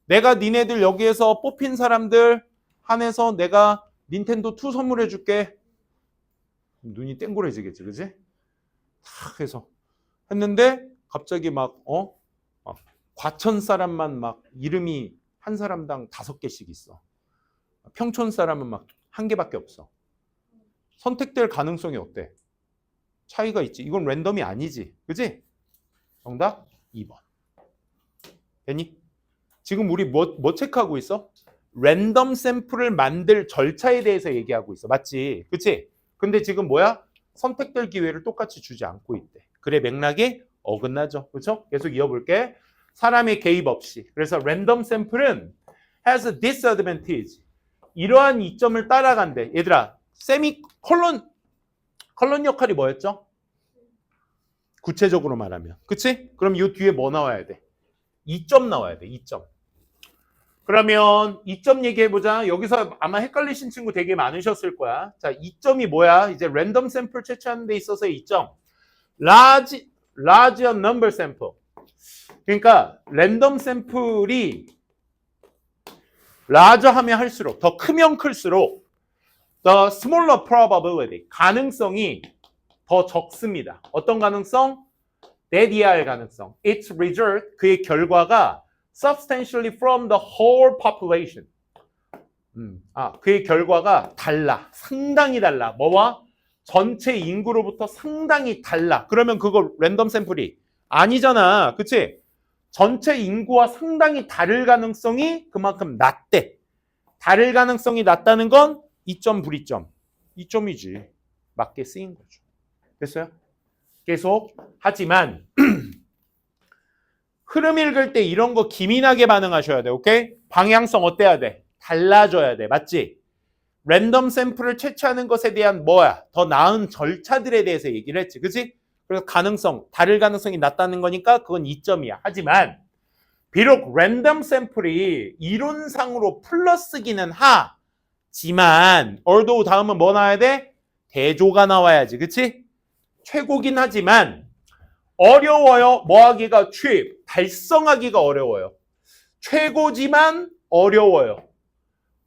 [SPEAKER 1] 내가 니네들 여기에서 뽑힌 사람들 한해서 내가 닌텐도 2 선물해 줄게. 눈이 땡그레지겠지, 그지? 탁 해서 했는데 갑자기 막 과천 사람만 막 이름이 한 사람당 5개씩 있어. 평촌 사람은 막 1개밖에 없어. 선택될 가능성이 어때? 차이가 있지. 이건 랜덤이 아니지. 그지? 정답 2번. 됐니? 지금 우리 뭐 체크하고 있어? 랜덤 샘플을 만들 절차에 대해서 얘기하고 있어. 맞지? 그치? 근데 지금 뭐야? 선택될 기회를 똑같이 주지 않고 있대. 그래 맥락이 어긋나죠. 그렇죠? 계속 이어볼게. 사람의 개입 없이. 그래서 랜덤 샘플은 has a disadvantage. 이러한 이점을 따라간대. 얘들아, 컬런 역할이 뭐였죠? 구체적으로 말하면. 그치? 그럼 이 뒤에 뭐 나와야 돼? 2점 나와야 돼. 2점. 그러면 2점 얘기해보자. 여기서 아마 헷갈리신 친구 되게 많으셨을 거야. 자, 2점이 뭐야? 이제 랜덤 샘플 채취하는 데 있어서의 2점. large number sample. 그러니까 랜덤 샘플이 large 하면 할수록, 더 크면 클수록 the smaller probability, 가능성이 더 적습니다. 어떤 가능성? that 가능성. its result, 그의 결과가 substantially from the whole population. 그의 결과가 달라. 상당히 달라. 뭐와? 전체 인구로부터 상당히 달라. 그러면 그거 랜덤 샘플이 아니잖아. 그치? 전체 인구와 상당히 다를 가능성이 그만큼 낮대. 다를 가능성이 낮다는 건 2점 불이점. 2점이지. 맞게 쓰인 거죠. 됐어요? 계속. 하지만 흐름 읽을 때 이런 거 기민하게 반응하셔야 돼. 오케이? 방향성 어때야 돼? 달라져야 돼. 맞지? 랜덤 샘플을 채취하는 것에 대한 뭐야? 더 나은 절차들에 대해서 얘기를 했지. 그치? 그래서 가능성, 다를 가능성이 낮다는 거니까 그건 2점이야. 하지만 비록 랜덤 샘플이 이론상으로 플러스기는 하지만 although 다음은 뭐 나와야 돼? 대조가 나와야지. 그치? 최고긴 하지만 어려워요. 뭐 하기가 achieve, 달성하기가 어려워요. 최고지만 어려워요.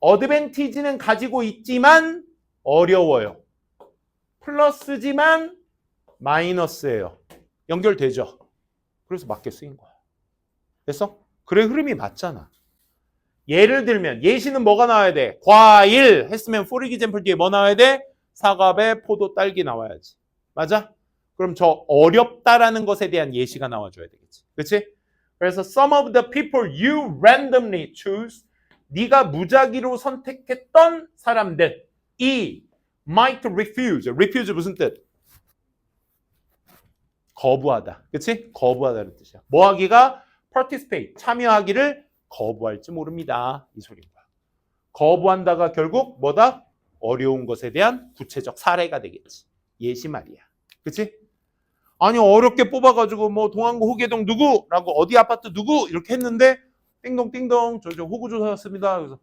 [SPEAKER 1] 어드밴티지는 가지고 있지만 어려워요. 플러스지만 마이너스예요. 연결되죠? 그래서 맞게 쓰인 거야. 됐어? 그래 흐름이 맞잖아. 예를 들면 예시는 뭐가 나와야 돼? 과일 했으면 for example 뒤에 뭐 나와야 돼? 사과, 배, 포도, 딸기 나와야지. 맞아? 그럼 저 어렵다라는 것에 대한 예시가 나와줘야 되겠지. 그렇지? 그래서 some of the people you randomly choose 네가 무작위로 선택했던 사람들이 might refuse. refuse 무슨 뜻? 거부하다. 그치? 거부하다는 뜻이야. 뭐 하기가? participate. 참여하기를 거부할지 모릅니다. 이 소리인 거야. 거부한다가 결국 뭐다? 어려운 것에 대한 구체적 사례가 되겠지. 예시 말이야. 그치? 아니 어렵게 뽑아가지고 뭐 동안구 호계동 누구라고 어디 아파트 누구 이렇게 했는데 띵동띵동 저 호구조사였습니다. 그래서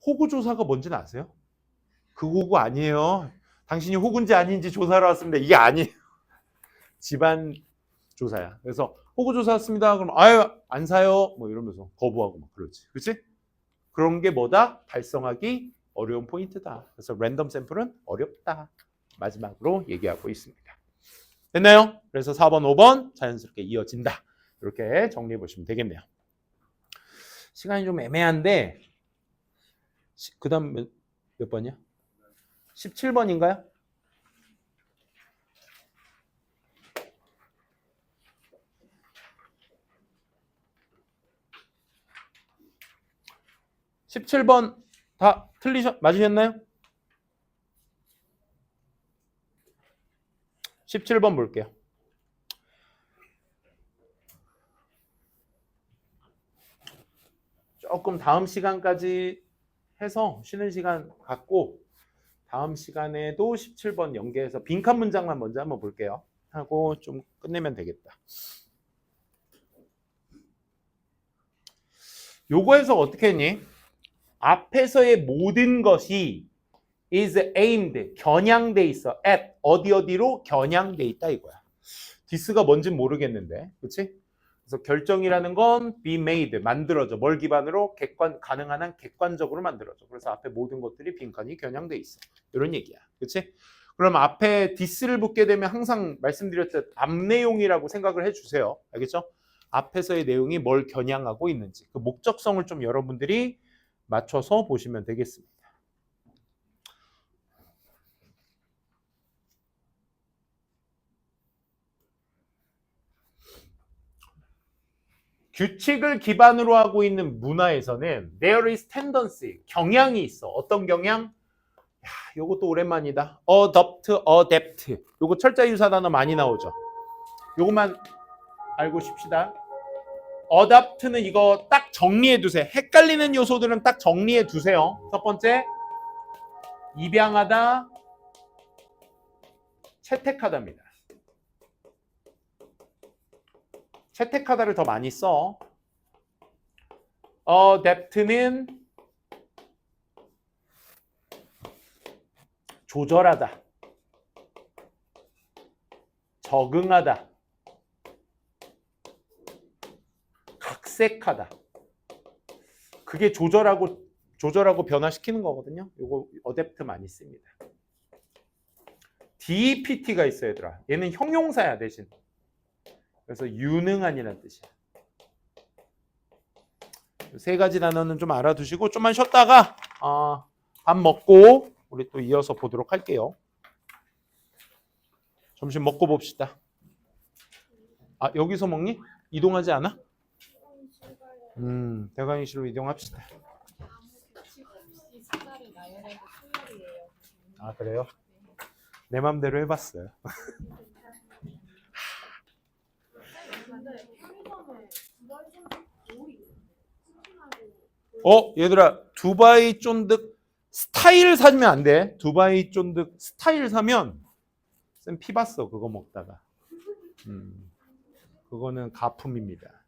[SPEAKER 1] 호구조사가 뭔지는 아세요? 그 호구 아니에요. 당신이 호구인지 아닌지 조사하러 왔습니다. 이게 아니에요. 집안 조사야. 그래서 호구조사였습니다. 그럼 아유 안 사요. 뭐 이러면서 거부하고 막 그러지. 그렇지? 그런 게 뭐다? 달성하기 어려운 포인트다. 그래서 랜덤 샘플은 어렵다. 마지막으로 얘기하고 있습니다. 됐나요? 그래서 4번, 5번 자연스럽게 이어진다. 이렇게 정리해 보시면 되겠네요. 시간이 좀 애매한데 그 다음 몇 번이야? 17번인가요? (17번) 다 맞으셨나요? 17번 볼게요. 조금 다음 시간까지 해서 쉬는 시간 갖고 다음 시간에도 17번 연계해서 빈칸 문장만 먼저 한번 볼게요. 하고 좀 끝내면 되겠다. 요거에서 어떻게 했니? 앞에서의 모든 것이 is aimed, 겨냥돼 있어. at, 어디로 겨냥돼 있다 이거야. this가 뭔진 모르겠는데, 그렇지? 그래서 결정이라는 건 be made, 만들어져. 뭘 기반으로? 가능한 한 객관적으로 만들어져. 그래서 앞에 모든 것들이 빈칸이 겨냥돼 있어. 이런 얘기야. 그렇지? 그럼 앞에 this를 붙게 되면 항상 말씀드렸듯 앞 내용이라고 생각을 해주세요. 알겠죠? 앞에서의 내용이 뭘 겨냥하고 있는지 그 목적성을 좀 여러분들이 맞춰서 보시면 되겠습니다. 규칙을 기반으로 하고 있는 문화에서는 there is tendency, 경향이 있어. 어떤 경향? 야, 요것도 오랜만이다. adapt. 요거 철자 유사 단어 많이 나오죠. 요것만 알고 싶시다. adapt는 이거 딱 정리해 두세요. 헷갈리는 요소들은 딱 정리해 두세요. 첫 번째, 입양하다, 채택하다입니다. 채택하다를 더 많이 써. adapt는 조절하다, 적응하다, 각색하다. 그게 조절하고 변화시키는 거거든요. 요거 adapt 많이 씁니다. DPT가 있어요, 얘들아. 얘는 형용사야 대신. 그래서 유능한이라는 뜻이야. 세 가지 단어는 좀 알아두시고 좀만 쉬었다가 밥 먹고 우리 또 이어서 보도록 할게요. 점심 먹고 봅시다. 여기서 먹니? 이동하지 않아? 대관이실로 이동합시다. 그래요? 내 맘대로 해봤어요. 얘들아, 두바이 쫀득 스타일 사주면 안 돼. 두바이 쫀득 스타일 사면 쌤 피봤어. 그거 먹다가. 그거는 가품입니다.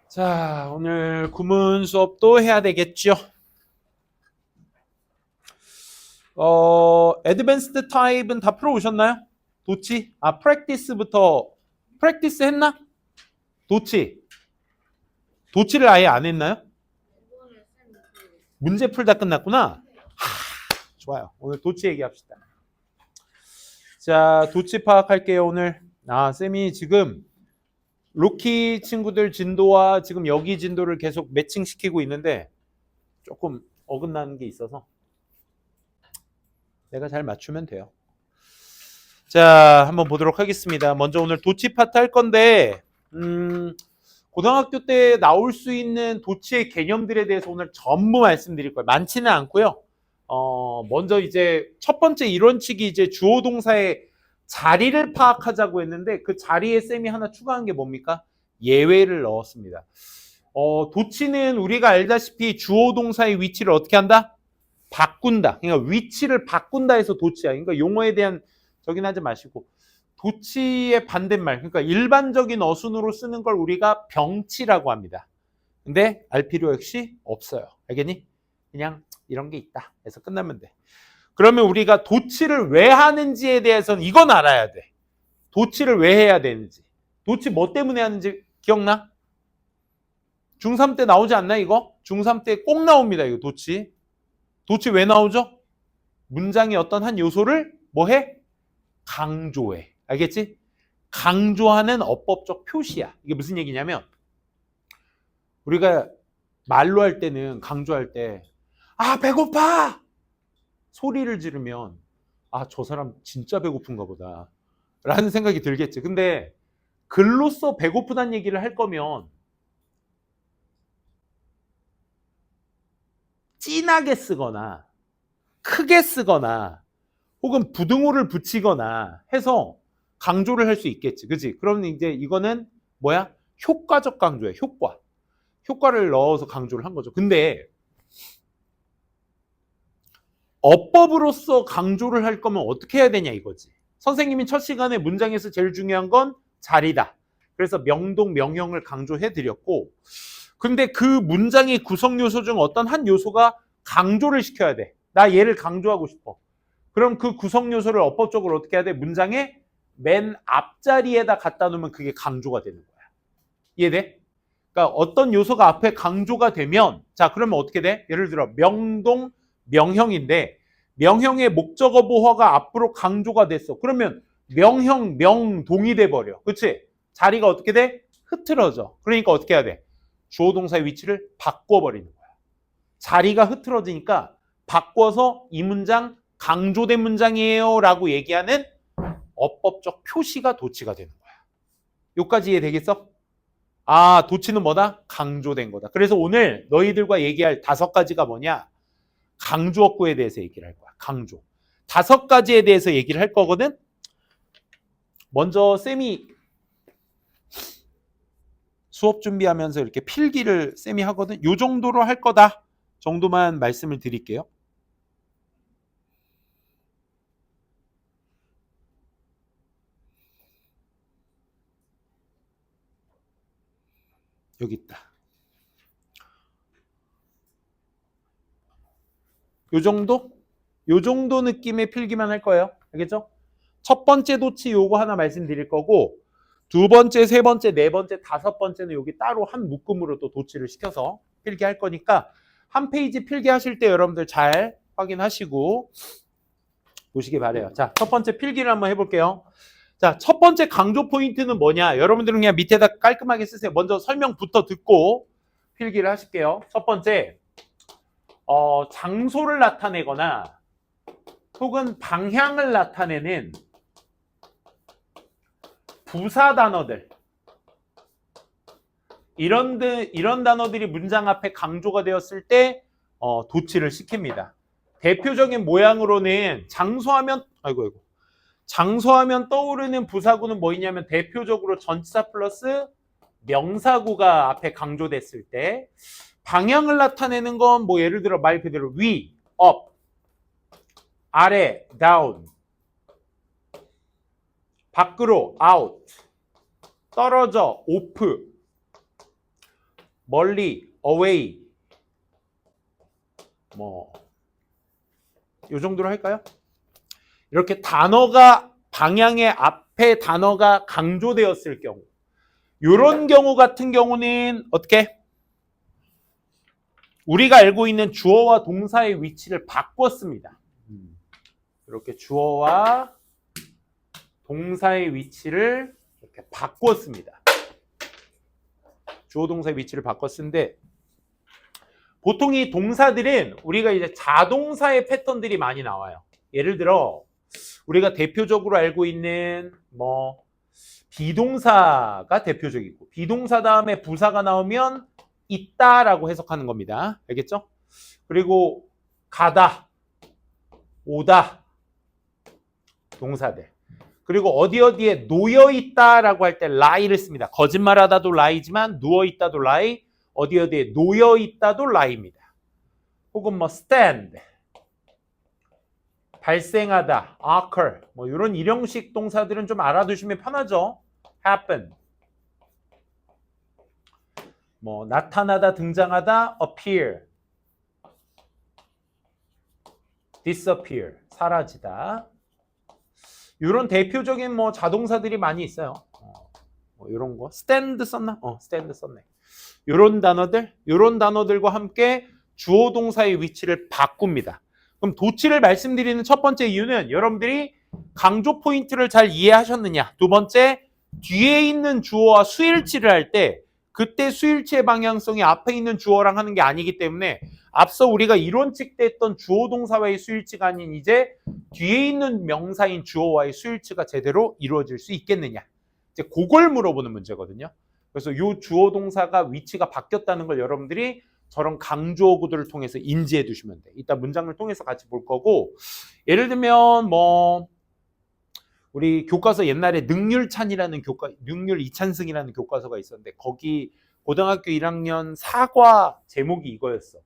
[SPEAKER 1] 자, 오늘 구문 수업도 해야 되겠죠. 애드밴스드 타입은 다 풀어오셨나요? 도치? 프랙티스부터 프랙티스 했나? 도치. 도치를 아예 안 했나요?
[SPEAKER 2] 이번에 쌤
[SPEAKER 1] 문제 풀다 끝났구나. 좋아요. 오늘 도치 얘기합시다. 자, 도치 파악할게요, 오늘. 쌤이 지금 로키 친구들 진도와 지금 여기 진도를 계속 매칭시키고 있는데 조금 어긋나는 게 있어서 내가 잘 맞추면 돼요. 자, 한번 보도록 하겠습니다. 먼저 오늘 도치 파트 할 건데 고등학교 때 나올 수 있는 도치의 개념들에 대해서 오늘 전부 말씀드릴 거예요. 많지는 않고요. 먼저 이제 첫 번째 이론칙이 이제 주어 동사의 자리를 파악하자고 했는데 그 자리에 쌤이 하나 추가한 게 뭡니까? 예외를 넣었습니다. 도치는 우리가 알다시피 주어 동사의 위치를 어떻게 한다? 바꾼다. 그러니까 위치를 바꾼다 해서 도치야. 그러니까 용어에 대한 저긴 하지 마시고 도치의 반대말, 그러니까 일반적인 어순으로 쓰는 걸 우리가 병치라고 합니다. 근데 알 필요 역시 없어요. 알겠니? 그냥 이런 게 있다 해서 끝나면 돼. 그러면 우리가 도치를 왜 하는지에 대해서는 이건 알아야 돼. 도치를 왜 해야 되는지. 도치 뭐 때문에 하는지 기억나? 중3 때 나오지 않나 이거? 중3 때 꼭 나옵니다. 이거 도치. 도치 왜 나오죠? 문장의 어떤 한 요소를 뭐 해? 강조해. 알겠지? 강조하는 어법적 표시야. 이게 무슨 얘기냐면 우리가 말로 할 때는 강조할 때 배고파! 소리를 지르면 저 사람 진짜 배고픈가 보다 라는 생각이 들겠지. 근데 글로써 배고프다는 얘기를 할 거면 진하게 쓰거나 크게 쓰거나 혹은 부등호를 붙이거나 해서 강조를 할 수 있겠지. 그치? 그러면 이제 이거는 뭐야? 효과적 강조야. 효과를 넣어서 강조를 한 거죠. 근데 어법으로서 강조를 할 거면 어떻게 해야 되냐 이거지. 선생님이 첫 시간에 문장에서 제일 중요한 건 자리다. 그래서 명동, 명형을 강조해 드렸고 근데 그 문장의 구성 요소 중 어떤 한 요소가 강조를 시켜야 돼. 나 얘를 강조하고 싶어. 그럼 그 구성 요소를 어법적으로 어떻게 해야 돼? 문장의 맨 앞자리에다 갖다 놓으면 그게 강조가 되는 거야. 이해돼? 그러니까 어떤 요소가 앞에 강조가 되면 자 그러면 어떻게 돼? 예를 들어 명동, 명형인데 명형의 목적어 보어가 앞으로 강조가 됐어. 그러면 명형, 명동이 돼버려. 그치? 자리가 어떻게 돼? 흐트러져. 그러니까 어떻게 해야 돼? 주어 동사의 위치를 바꿔버리는 거야. 자리가 흐트러지니까 바꿔서 이 문장 강조된 문장이에요 라고 얘기하는 어법적 표시가 도치가 되는 거야. 여기까지 이해되겠어? 도치는 뭐다? 강조된 거다. 그래서 오늘 너희들과 얘기할 5가지가 뭐냐? 강조어구에 대해서 얘기를 할 거야. 강조. 5가지에 대해서 얘기를 할 거거든. 먼저 쌤이 수업 준비하면서 이렇게 필기를 쌤이 하거든. 요 정도로 할 거다 정도만 말씀을 드릴게요. 여기 있다. 요 정도? 요 정도 느낌의 필기만 할 거예요. 알겠죠? 첫 번째 도치 요거 하나 말씀드릴 거고 2번째, 3번째, 4번째, 5번째는 여기 따로 한 묶음으로 또 도치를 시켜서 필기할 거니까 한 페이지 필기하실 때 여러분들 잘 확인하시고 보시기 바래요. 자, 첫 번째 필기를 한번 해볼게요. 자, 첫 번째 강조 포인트는 뭐냐? 여러분들은 그냥 밑에다 깔끔하게 쓰세요. 먼저 설명부터 듣고 필기를 하실게요. 첫 번째, 장소를 나타내거나 혹은 방향을 나타내는 부사 단어들 이런 단어들이 문장 앞에 강조가 되었을 때 도치를 시킵니다. 대표적인 모양으로는 장소하면 떠오르는 부사구는 뭐냐면 대표적으로 전치사 플러스 명사구가 앞에 강조됐을 때 방향을 나타내는 건 뭐 예를 들어 말 그대로 위, up, 아래, down, 밖으로 out, 떨어져, off, 멀리, away. 뭐 요 정도로 할까요? 이렇게 단어가 방향의 앞에 단어가 강조되었을 경우, 이런 경우 같은 경우는 어떻게? 우리가 알고 있는 주어와 동사의 위치를 바꿨습니다. 이렇게 주어와 동사의 위치를 이렇게 바꿨습니다. 주어 동사의 위치를 바꿨는데, 보통 이 동사들은 우리가 이제 자동사의 패턴들이 많이 나와요. 예를 들어 우리가 대표적으로 알고 있는 뭐 비동사가 대표적이고, 비동사 다음에 부사가 나오면 있다라고 해석하는 겁니다. 알겠죠? 그리고 가다, 오다 동사들. 그리고 어디에 놓여 있다라고 할 때 lie를 씁니다. 거짓말하다도 lie지만 누워 있다도 lie, 어디에 놓여 있다도 lie입니다. 혹은 뭐 stand, 발생하다, occur, 뭐 이런 일형식 동사들은 좀 알아두시면 편하죠. happen, 뭐 나타나다, 등장하다, appear, disappear, 사라지다. 이런 대표적인 뭐 자동사들이 많이 있어요. 뭐 이런 거 stand 썼나? stand 썼네. 이런 단어들과 함께 주어 동사의 위치를 바꿉니다. 그럼 도치를 말씀드리는 첫 번째 이유는 여러분들이 강조 포인트를 잘 이해하셨느냐. 두 번째, 뒤에 있는 주어와 수일치를 할 때 그때 수일치의 방향성이 앞에 있는 주어랑 하는 게 아니기 때문에 앞서 우리가 이론칙 때 했던 주어 동사와의 수일치가 아닌 이제 뒤에 있는 명사인 주어와의 수일치가 제대로 이루어질 수 있겠느냐. 이제 그걸 물어보는 문제거든요. 그래서 이 주어 동사가 위치가 바뀌었다는 걸 여러분들이 저런 강조어 구도를 통해서 인지해 두시면 돼. 이따 문장을 통해서 같이 볼 거고, 예를 들면 뭐 우리 교과서 옛날에 능률찬이라는 능률 이찬승이라는 교과서가 있었는데 거기 고등학교 1학년 사과 제목이 이거였어.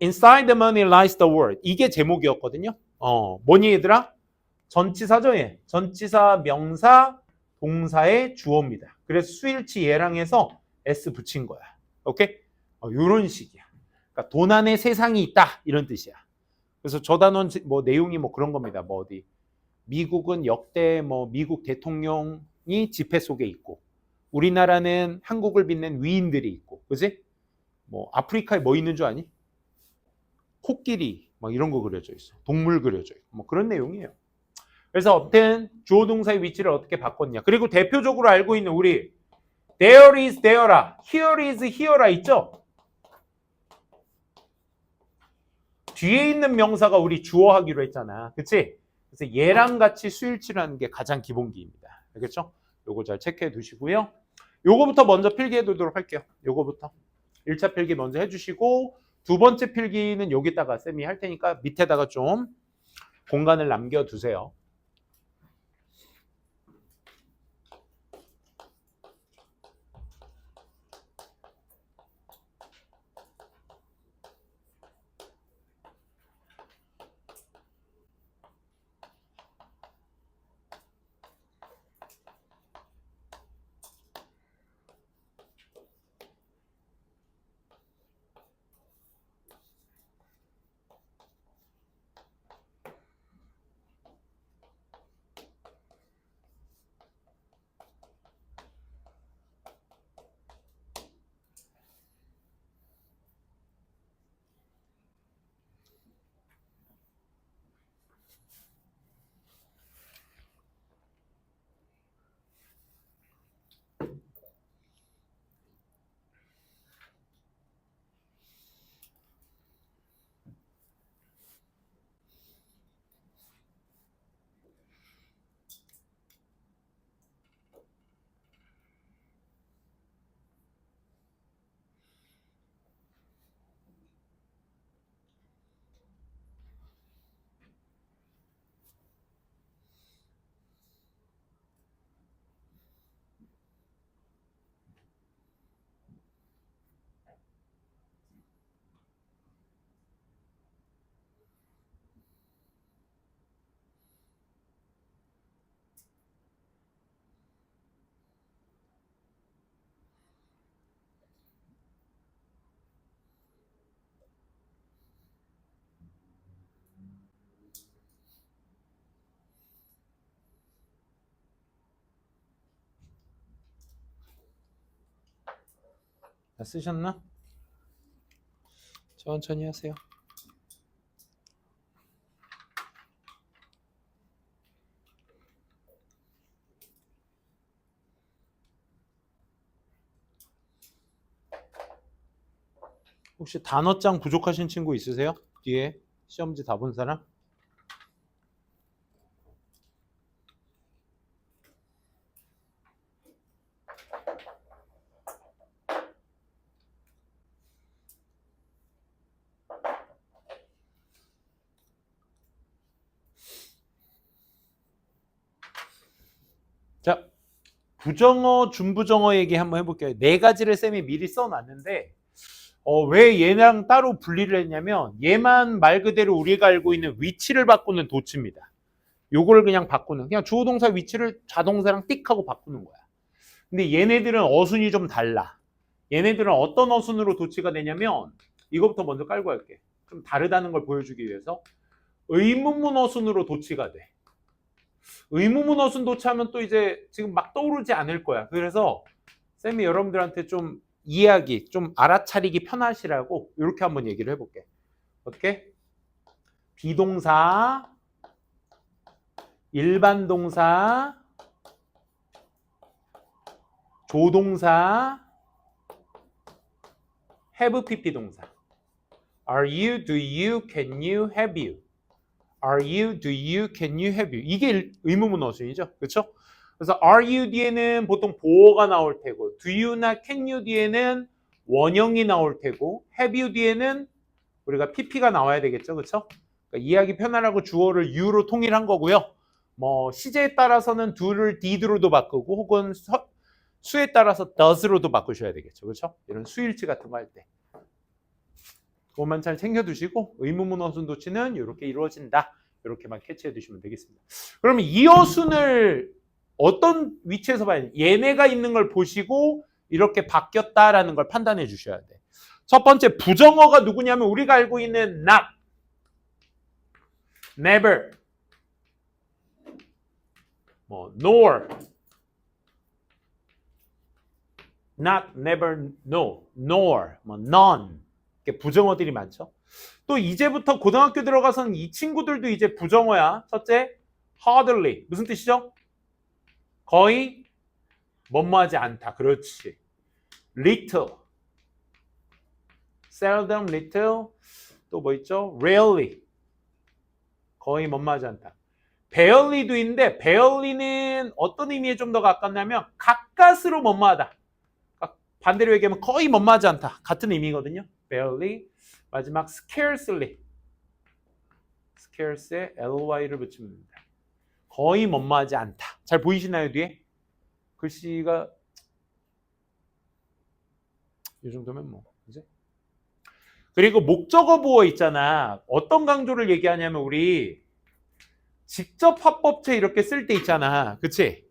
[SPEAKER 1] Inside the money lies the world. 이게 제목이었거든요. 뭐니 얘들아? 전치사죠, 얘. 전치사, 명사, 동사의 주어입니다. 그래서 수일치 얘랑 해서 S 붙인 거야. 오케이? 요런 식이야. 그러니까 돈 안에 세상이 있다 이런 뜻이야. 그래서 저 단원 뭐 내용이 뭐 그런 겁니다. 뭐 어디 미국은 역대 뭐 미국 대통령이 집회 속에 있고, 우리나라는 한국을 빛낸 위인들이 있고, 그지? 뭐 아프리카에 뭐 있는 줄 아니? 코끼리 막 이런 거 그려져 있어. 동물 그려져 있고 뭐 그런 내용이에요. 그래서 아무튼 주어 동사의 위치를 어떻게 바꿨냐. 그리고 대표적으로 알고 있는 우리 there is there라, here is here라 있죠? 뒤에 있는 명사가 우리 주어 하기로 했잖아. 그치? 그래서 얘랑 같이 수일치를 하는 게 가장 기본기입니다. 알겠죠? 요거 잘 체크해 두시고요. 요거부터 먼저 필기해 두도록 할게요. 요거부터 1차 필기 먼저 해주시고, 두 번째 필기는 여기다가 쌤이 할 테니까 밑에다가 좀 공간을 남겨두세요. 다 쓰셨나? 천천히 하세요. 혹시 단어장 부족하신 친구 있으세요? 뒤에 시험지 다 본 사람? 자, 부정어, 준부정어 얘기 한번 해볼게요. 네 가지를 쌤이 미리 써놨는데 왜 얘랑 따로 분리를 했냐면 얘만 말 그대로 우리가 알고 있는 위치를 바꾸는 도치입니다. 요걸 그냥 바꾸는, 그냥 주어 동사 위치를 자동사랑 띡 하고 바꾸는 거야. 근데 얘네들은 어순이 좀 달라. 얘네들은 어떤 어순으로 도치가 되냐면 이거부터 먼저 깔고 할게. 좀 다르다는 걸 보여주기 위해서 의문문 어순으로 도치가 돼. 의문문 어순 도치하면 또 이제 지금 막 떠오르지 않을 거야. 그래서 쌤이 여러분들한테 좀 이해하기, 좀 알아차리기 편하시라고 이렇게 한번 얘기를 해볼게. 어떻게? 비동사, 일반 동사, 조동사, have pp 동사. Are you, do you, can you, have you. Are you, do you, can you, have you. 이게 의문문 어순이죠. 그렇죠? 그래서 are you 뒤에는 보통 보어가 나올 테고 do you나 can you 뒤에는 원형이 나올 테고 have you 뒤에는 우리가 pp가 나와야 되겠죠. 그렇죠? 그러니까 이해하기 편하라고 주어를 you로 통일한 거고요. 뭐 시제에 따라서는 do를 did로도 바꾸고 혹은 수에 따라서 does로도 바꾸셔야 되겠죠. 그렇죠? 이런 수일치 같은 거 할 때. 그것만 잘 챙겨두시고 의문문 어순 도치는 이렇게 이루어진다. 이렇게만 캐치해 두시면 되겠습니다. 그러면 이 어순을 어떤 위치에서 봐야 돼? 얘네가 있는 걸 보시고 이렇게 바뀌었다라는 걸 판단해 주셔야 돼. 첫 번째 부정어가 누구냐면 우리가 알고 있는 not, never, 뭐 nor, not, never, no, nor, 뭐 none. 이렇게 부정어들이 많죠. 또 이제부터 고등학교 들어가서는 이 친구들도 이제 부정어야. 첫째, hardly. 무슨 뜻이죠? 거의 뭐뭐하지 않다. 그렇지. little, seldom, little. 또 뭐 있죠? rarely. 거의 뭐뭐하지 않다. barely도 있는데 barely는 어떤 의미에 좀 더 가깝냐면 가까스로 뭐뭐하다. 반대로 얘기하면 거의 뭐뭐하지 않다. 같은 의미거든요. barely. 마지막 scarcely. scarce에 ly를 붙이면 됩니다. 거의 뭐뭐하지 않다. 잘 보이시나요 뒤에? 글씨가 이 정도면 뭐 이제. 그리고 목적어 보어 있잖아. 어떤 강조를 얘기하냐면 우리 직접 합법체 이렇게 쓸 때 있잖아. 그치?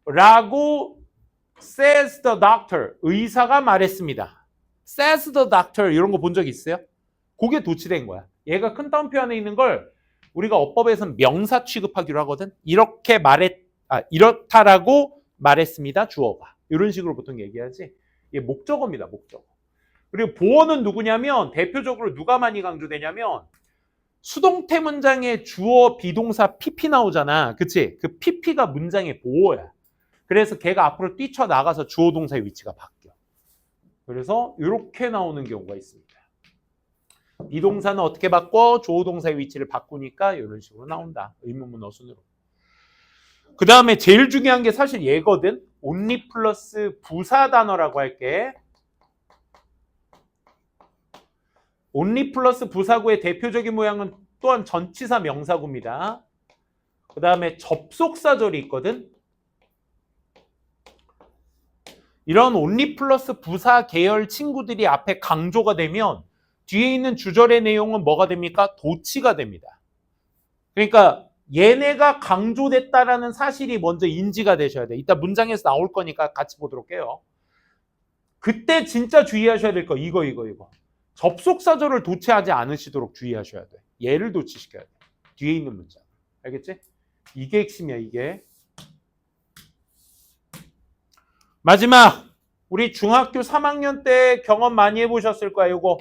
[SPEAKER 1] 라고 says the doctor. 의사가 말했습니다. says the doctor 이런 거 본 적 있어요? 그게 도치된 거야. 얘가 큰 따옴표 안에 있는 걸 우리가 어법에서는 명사 취급하기로 하거든. 이렇게 이렇다라고 말했습니다. 주어가. 이런 식으로 보통 얘기하지. 이게 목적어입니다. 목적어. 그리고 보어는 누구냐면 대표적으로 누가 많이 강조되냐면 수동태 문장에 주어 비동사 pp 나오잖아. 그치? 그 pp가 문장의 보어야. 그래서 걔가 앞으로 뛰쳐나가서 주어 동사의 위치가 바뀌어. 그래서 이렇게 나오는 경우가 있습니다. 비동사는 어떻게 바꿔? 주어 동사의 위치를 바꾸니까 이런 식으로 나온다. 의문문 어순으로. 그 다음에 제일 중요한 게 사실 얘거든. only 플러스 부사 단어라고 할게. only 플러스 부사구의 대표적인 모양은 또한 전치사 명사구입니다. 그 다음에 접속사절이 있거든. 이런 only 플러스 부사 계열 친구들이 앞에 강조가 되면 뒤에 있는 주절의 내용은 뭐가 됩니까? 도치가 됩니다. 그러니까 얘네가 강조됐다라는 사실이 먼저 인지가 되셔야 돼. 이따 문장에서 나올 거니까 같이 보도록 해요. 그때 진짜 주의하셔야 될 거 이거. 접속사절을 도치하지 않으시도록 주의하셔야 돼. 얘를 도치시켜야 돼. 뒤에 있는 문장. 알겠지? 이게 핵심이야, 이게. 마지막 우리 중학교 3학년 때 경험 많이 해보셨을 거야. 이거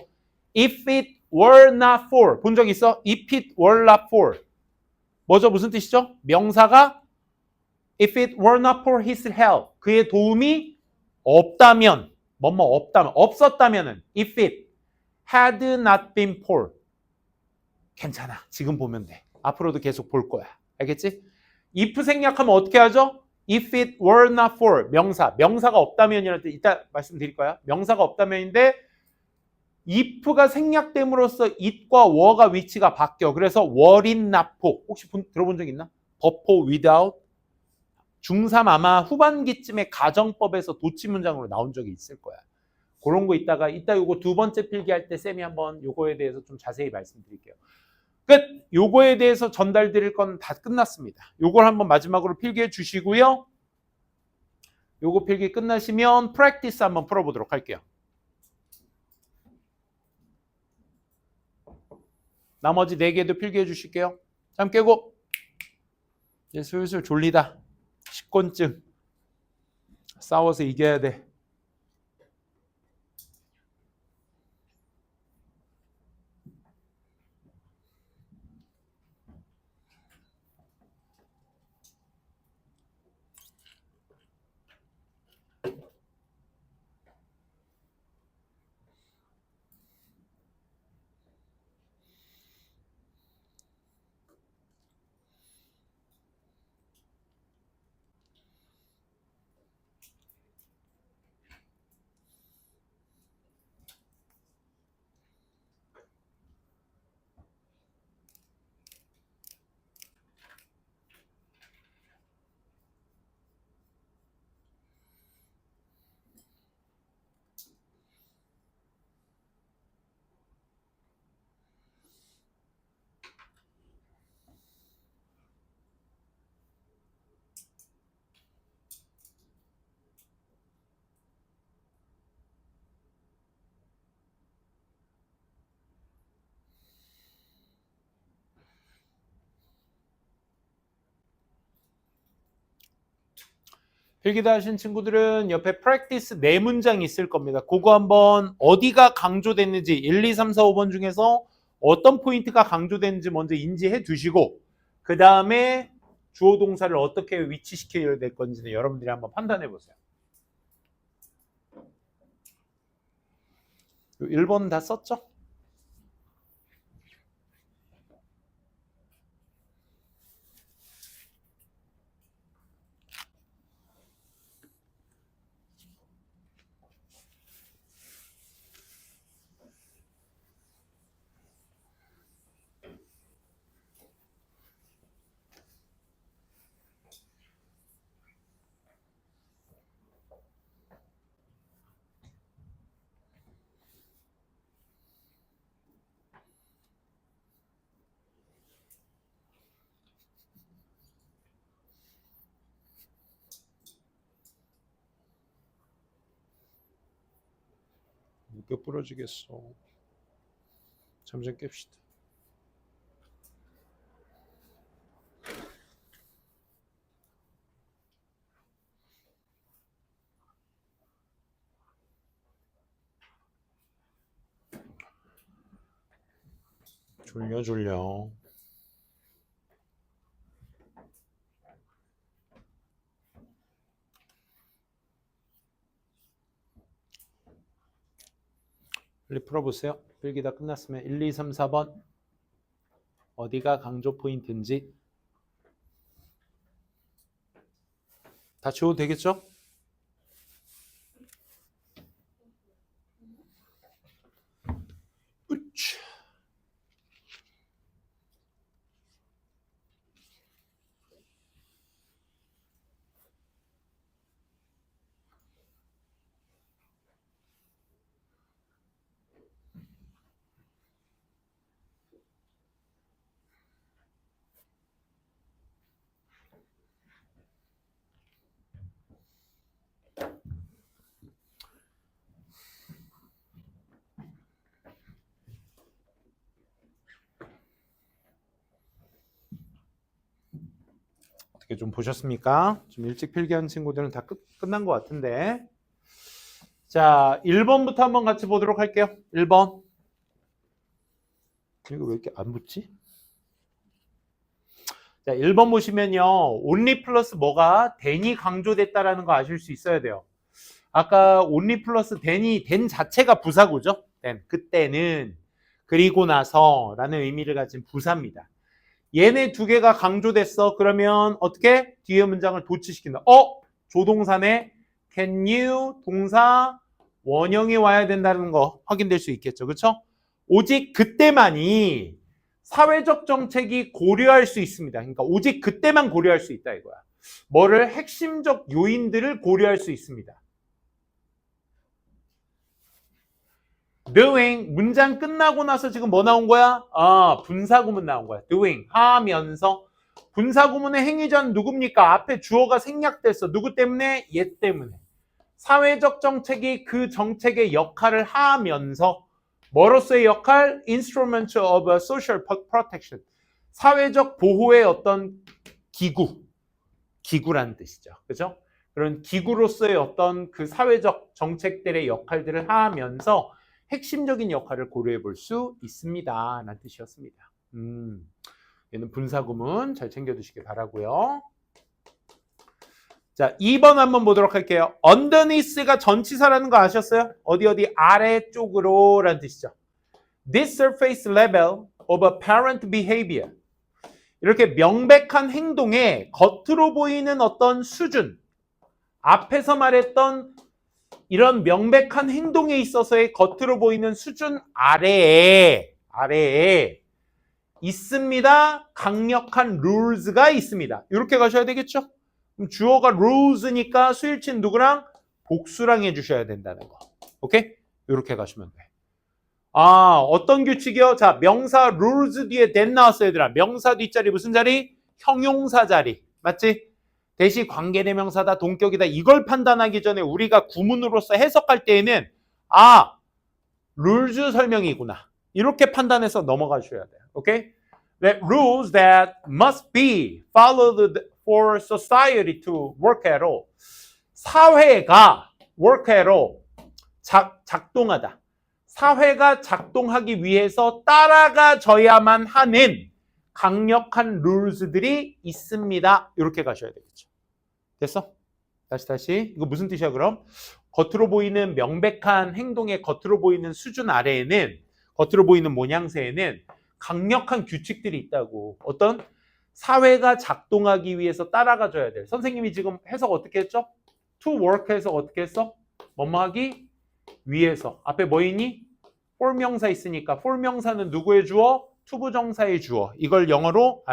[SPEAKER 1] if it were not for 본 적 있어? if it were not for 뭐죠? 무슨 뜻이죠? 명사가 if it were not for his help 그의 도움이 없다면 뭐뭐 없다면 없었다면은 if it had not been for 괜찮아. 지금 보면 돼. 앞으로도 계속 볼 거야. 알겠지? if 생략하면 어떻게 하죠? if it were not for 명사가 없다면이라는 뜻 이따 말씀드릴 거야. 명사가 없다면인데 if가 생략됨으로써 it과 were가 위치가 바뀌어. 그래서 were it not for 혹시 들어본 적 있나? but for without 중3 아마 후반기쯤에 가정법에서 도치 문장으로 나온 적이 있을 거야. 그런 거 이따 요거 두 번째 필기할 때 쌤이 한번 요거에 대해서 좀 자세히 말씀드릴게요. 끝! 요거에 대해서 전달드릴 건 다 끝났습니다. 요걸 한번 마지막으로 필기해 주시고요. 요거 필기 끝나시면 프랙티스 한번 풀어보도록 할게요. 나머지 4개도 필기해 주실게요. 잠 깨고 이제 슬슬 졸리다. 식곤증 싸워서 이겨야 돼. 필기 다 하신 친구들은 옆에 practice 4문장 있을 겁니다. 그거 한번 어디가 강조됐는지 1, 2, 3, 4, 5번 중에서 어떤 포인트가 강조됐는지 먼저 인지해 두시고 그 다음에 주어 동사를 어떻게 위치시켜야 될 건지는 여러분들이 한번 판단해 보세요. 1번 다 썼죠? 몇 부러지겠어. 잠시 깹시다. 졸려. 빨리 풀어보세요. 필기 다 끝났으면 1, 2, 3, 4번 어디가 강조 포인트인지 다 지워도 되겠죠? 으쌰. 어떻게 좀 보셨습니까? 좀 일찍 필기한 친구들은 다 끝난 것 같은데 자, 1번부터 한번 같이 보도록 할게요. 1번. 이거 왜 이렇게 안 붙지? 자, 1번 보시면요. only 플러스 뭐가 than이 강조됐다라는 거 아실 수 있어야 돼요. 아까 only 플러스 than 자체가 부사구죠. then, 그때는, 그리고 나서라는 의미를 가진 부사입니다. 얘네 두 개가 강조됐어. 그러면 어떻게? 뒤에 문장을 도치시킨다. 조동사네 can you 동사 원형이 와야 된다는 거 확인될 수 있겠죠. 그렇죠? 오직 그때만이 사회적 정책이 고려할 수 있습니다. 그러니까 오직 그때만 고려할 수 있다 이거야. 뭐를? 핵심적 요인들을 고려할 수 있습니다. doing 문장 끝나고 나서 지금 뭐 나온 거야? 분사구문 나온 거야. doing 하면서 분사구문의 행위자는 누굽니까? 앞에 주어가 생략됐어. 누구 때문에? 얘 때문에. 사회적 정책이 그 정책의 역할을 하면서 뭐로서의 역할? instrument of social protection. 사회적 보호의 어떤 기구라는 뜻이죠. 그죠? 그런 기구로서의 어떤 그 사회적 정책들의 역할들을 하면서 핵심적인 역할을 고려해 볼 수 있습니다. 라는 뜻이었습니다. 얘는 분사구문 잘 챙겨두시기 바라고요. 자, 2번 한번 보도록 할게요. underneath가 전치사라는 거 아셨어요? 어디 아래쪽으로 라는 뜻이죠. This surface level of apparent behavior. 이렇게 명백한 행동의 겉으로 보이는 어떤 수준. 앞에서 말했던 이런 명백한 행동에 있어서의 겉으로 보이는 수준 아래에 있습니다. 강력한 rules가 있습니다. 이렇게 가셔야 되겠죠? 그럼 주어가 rules니까 수일치는 누구랑? 복수랑 해주셔야 된다는 거. 오케이? 이렇게 가시면 돼. 어떤 규칙이요? 자, 명사 rules 뒤에 then 나왔어요, 얘들아. 명사 뒷자리 무슨 자리? 형용사 자리. 맞지? 대시 관계대명사다, 동격이다. 이걸 판단하기 전에 우리가 구문으로서 해석할 때에는 rules 설명이구나. 이렇게 판단해서 넘어가 주셔야 돼요. 오케이? That rules that must be followed for society to work at all. 사회가 work at all. 작동하다. 사회가 작동하기 위해서 따라가져야만 하는 강력한 룰스들이 있습니다. 이렇게 가셔야 되겠죠. 됐어? 다시. 이거 무슨 뜻이야 그럼? 겉으로 보이는 명백한 행동의 겉으로 보이는 수준 아래에는, 겉으로 보이는 모양새에는 강력한 규칙들이 있다고. 어떤? 사회가 작동하기 위해서 따라가줘야 돼. 선생님이 지금 해석 어떻게 했죠? to work 해석 어떻게 했어? 뭐뭐 하기 위해서. 앞에 뭐 있니? for 명사 있으니까 for 명사는 누구의 주어? 투부정사의 주어. 이걸 영어로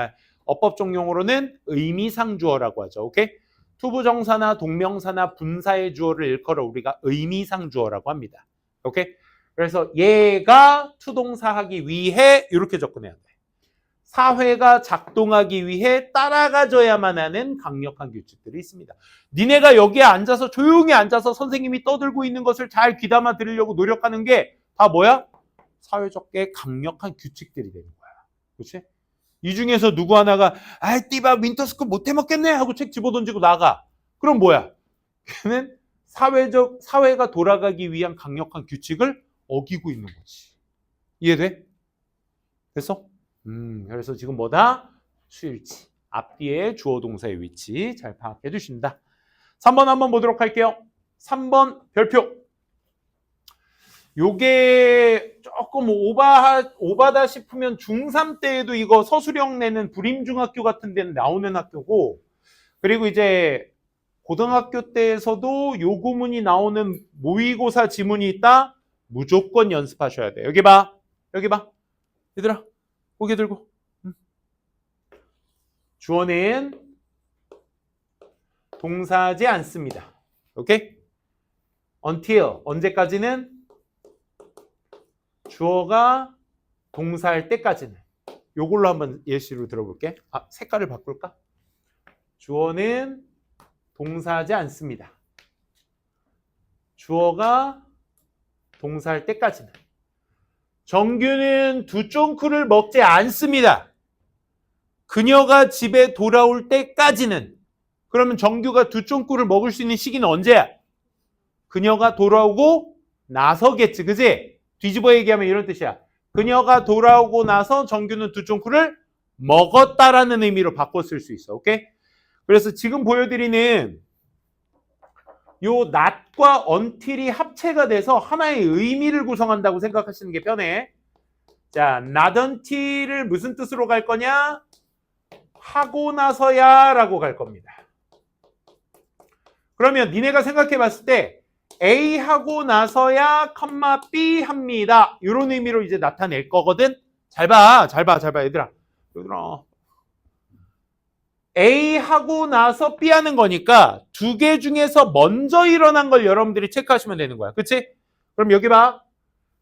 [SPEAKER 1] 어법적 용어로는 의미상 주어라고 하죠. 오케이? 투부정사나 동명사나 분사의 주어를 일컬어 우리가 의미상 주어라고 합니다. 오케이? 그래서 얘가 투동사하기 위해 이렇게 접근해야 돼. 사회가 작동하기 위해 따라가줘야만 하는 강력한 규칙들이 있습니다. 니네가 여기에 앉아서 조용히 앉아서 선생님이 떠들고 있는 것을 잘 귀담아 들으려고 노력하는 게 다 뭐야? 사회적게 강력한 규칙들이 되는 거야. 그렇지? 이 중에서 누구 하나가 띠바 윈터스쿨 못 해먹겠네 하고 책 집어던지고 나가. 그럼 뭐야? 걔는 사회가 돌아가기 위한 강력한 규칙을 어기고 있는 거지. 이해돼? 됐어? 그래서 지금 뭐다? 수일치. 앞뒤에 주어 동사의 위치 잘 파악해 주신다. 3번 한번 보도록 할게요. 3번 별표. 요게 조금 오바다 싶으면 중3 때에도 이거 서술형 내는 불임중학교 같은 데는 나오는 학교고, 그리고 이제 고등학교 때에서도 요 구문이 나오는 모의고사 지문이 있다? 무조건 연습하셔야 돼. 여기 봐. 얘들아, 고개 들고. 주어는 동사하지 않습니다. 오케이? until, 언제까지는? 주어가 동사할 때까지는. 요걸로 한번 예시로 들어볼게. 색깔을 바꿀까? 주어는 동사하지 않습니다. 주어가 동사할 때까지는. 정규는 두 쫑크를 먹지 않습니다. 그녀가 집에 돌아올 때까지는. 그러면 정규가 두 쫑크를 먹을 수 있는 시기는 언제야? 그녀가 돌아오고 나서겠지. 그지? 뒤집어 얘기하면 이런 뜻이야. 그녀가 돌아오고 나서 정규는 두 쫑쿠를 먹었다라는 의미로 바꿔 쓸 수 있어. 오케이? 그래서 지금 보여드리는 요 not과 until이 합체가 돼서 하나의 의미를 구성한다고 생각하시는 게 편해. 자, not until을 무슨 뜻으로 갈 거냐? 하고 나서야 라고 갈 겁니다. 그러면 니네가 생각해 봤을 때 A 하고 나서야 컴마 B 합니다. 이런 의미로 이제 나타낼 거거든. 잘 봐 얘들아. A 하고 나서 B 하는 거니까 두 개 중에서 먼저 일어난 걸 여러분들이 체크하시면 되는 거야. 그치? 그럼 여기 봐.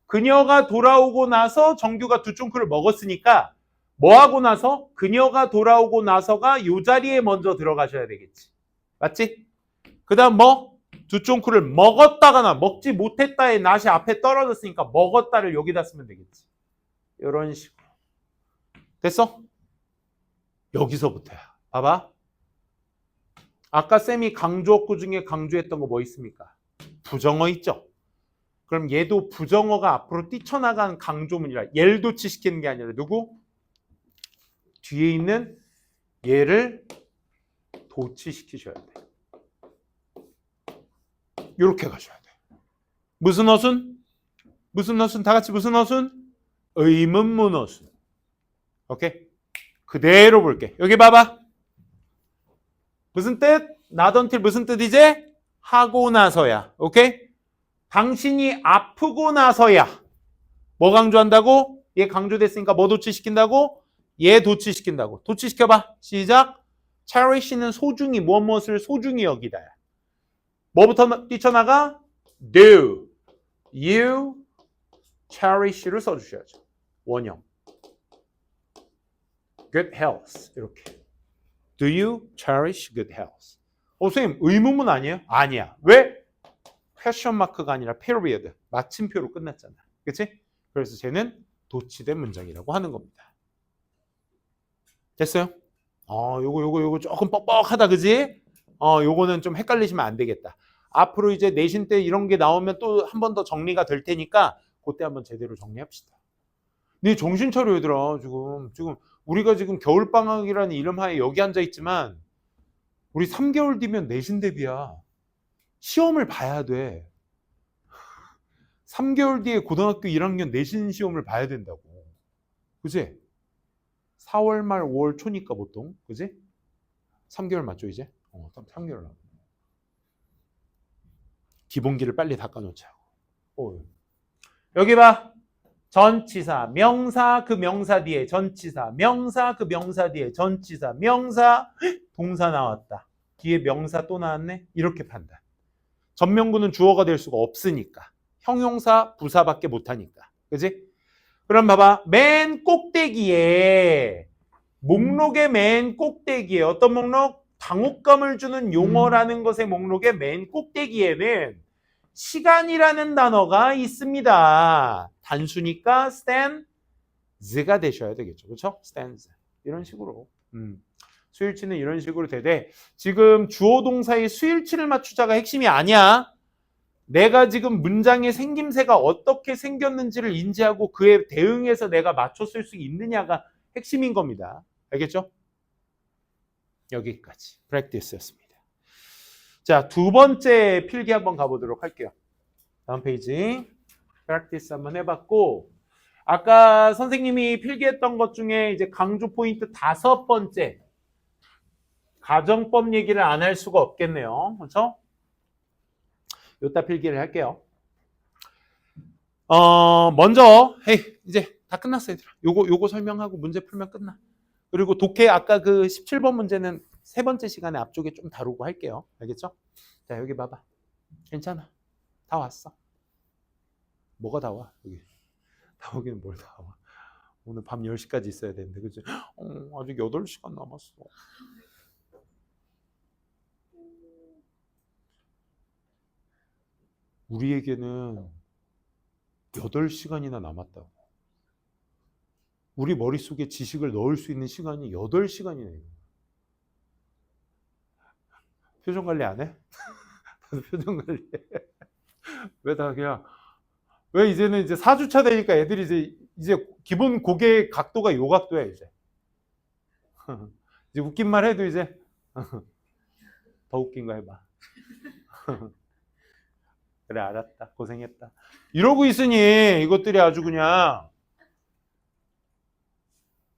[SPEAKER 1] 그녀가 돌아오고 나서 정규가 두 쫑크를 먹었으니까 뭐 하고 나서? 그녀가 돌아오고 나서가 요 자리에 먼저 들어가셔야 되겠지. 맞지? 그 다음 뭐? 두 쫑크를 먹었다가 먹지 못했다의 낫이 앞에 떨어졌으니까 먹었다를 여기다 쓰면 되겠지. 이런 식으로. 됐어? 여기서부터야. 봐봐. 아까 쌤이 강조어구 중에 강조했던 거 뭐 있습니까? 부정어 있죠? 그럼 얘도 부정어가 앞으로 뛰쳐나간 강조문이라 얘를 도치시키는 게 아니라 누구? 뒤에 있는 얘를 도치시키셔야 돼. 이렇게 가셔야 돼. 무슨 어순? 무슨 어순? 다 같이 무슨 어순? 의문문 어순. 오케이? 그대로 볼게. 여기 봐봐. 무슨 뜻? not until 무슨 뜻이지? 하고 나서야. 오케이? 당신이 아프고 나서야. 뭐 강조한다고? 얘 강조됐으니까 뭐 도치시킨다고? 얘 도치시킨다고. 도치시켜봐. 시작. cherish는 소중히, 무엇을 소중히 여기다. 뭐부터 뛰쳐나가? Do you cherish를 써주셔야죠. 원형. good health. 이렇게. Do you cherish good health? 선생님, 의문문 아니에요? 아니야. 왜? question mark가 아니라 period. 마침표로 끝났잖아. 그치? 그래서 쟤는 도치된 문장이라고 하는 겁니다. 됐어요? 요거 조금 뻑뻑하다, 그지? 요거는 좀 헷갈리시면 안 되겠다. 앞으로 이제 내신 때 이런 게 나오면 또 한 번 더 정리가 될 테니까 그때 한번 제대로 정리합시다. 네, 정신 차려, 얘들아. 지금 우리가 지금 겨울방학이라는 이름 하에 여기 앉아 있지만 우리 3개월 뒤면 내신 대비야. 시험을 봐야 돼. 3개월 뒤에 고등학교 1학년 내신 시험을 봐야 된다고. 그지? 4월 말 5월 초니까 보통. 그지? 3개월 맞죠, 이제? 3개월 남았네. 기본기를 빨리 닦아놓자고. 여기 봐. 전치사, 명사, 그 명사 뒤에 전치사, 명사, 그 명사 뒤에 전치사, 명사, 동사 나왔다. 뒤에 명사 또 나왔네? 이렇게 판단. 전명구는 주어가 될 수가 없으니까. 형용사, 부사밖에 못하니까. 그지? 그럼 봐봐. 맨 꼭대기에, 목록의 맨 꼭대기에, 어떤 목록? 당혹감을 주는 용어라는 것의 목록의 맨 꼭대기에는 시간이라는 단어가 있습니다. 단수니까 stands가 되셔야 되겠죠. 그렇죠? stands. 이런 식으로. 수일치는 이런 식으로 되되 지금 주어 동사의 수일치를 맞추자가 핵심이 아니야. 내가 지금 문장의 생김새가 어떻게 생겼는지를 인지하고 그에 대응해서 내가 맞췄을 수 있느냐가 핵심인 겁니다. 알겠죠? 여기까지 practice였습니다. 자, 두 번째 필기 한번 가보도록 할게요. 다음 페이지. practice 한번 해봤고, 아까 선생님이 필기했던 것 중에 이제 강조 포인트 5번째. 가정법 얘기를 안 할 수가 없겠네요. 그렇죠? 요따 필기를 할게요. 먼저, 이제 다 끝났어요, 얘들아. 요거 설명하고 문제 풀면 끝나. 그리고 독해 아까 그 17번 문제는 세 번째 시간에 앞쪽에 좀 다루고 할게요. 알겠죠? 자, 여기 봐봐. 괜찮아. 다 왔어. 뭐가 다 와? 여기. 다 오기는 뭘 다 와. 오늘 밤 10시까지 있어야 되는데, 그치? 아직 8시간 남았어. 우리에게는 8시간이나 남았다고. 우리 머릿속에 지식을 넣을 수 있는 시간이 8시간이네요. 표정 관리 안 해? 표정 관리 해. 왜 다 그냥 왜 이제는 이제 4주차 되니까 애들이 이제 기본 고개 각도가 요 각도야 이제. 이제 웃긴 말 해도 이제 더 웃긴 거 해봐. 그래 알았다 고생했다 이러고 있으니 이것들이 아주 그냥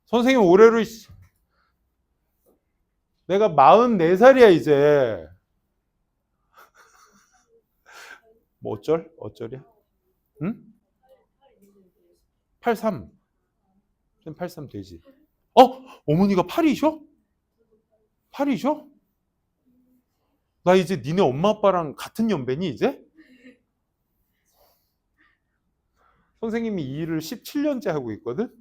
[SPEAKER 1] 선생님 올해로 내가 44살이야 이제. 뭐 어쩔이야? 응? 83. 83 되지. 어머니가 8이셔? 8이셔? 나 이제 니네 엄마 아빠랑 같은 연배니 이제? 선생님이 이 일을 17년째 하고 있거든?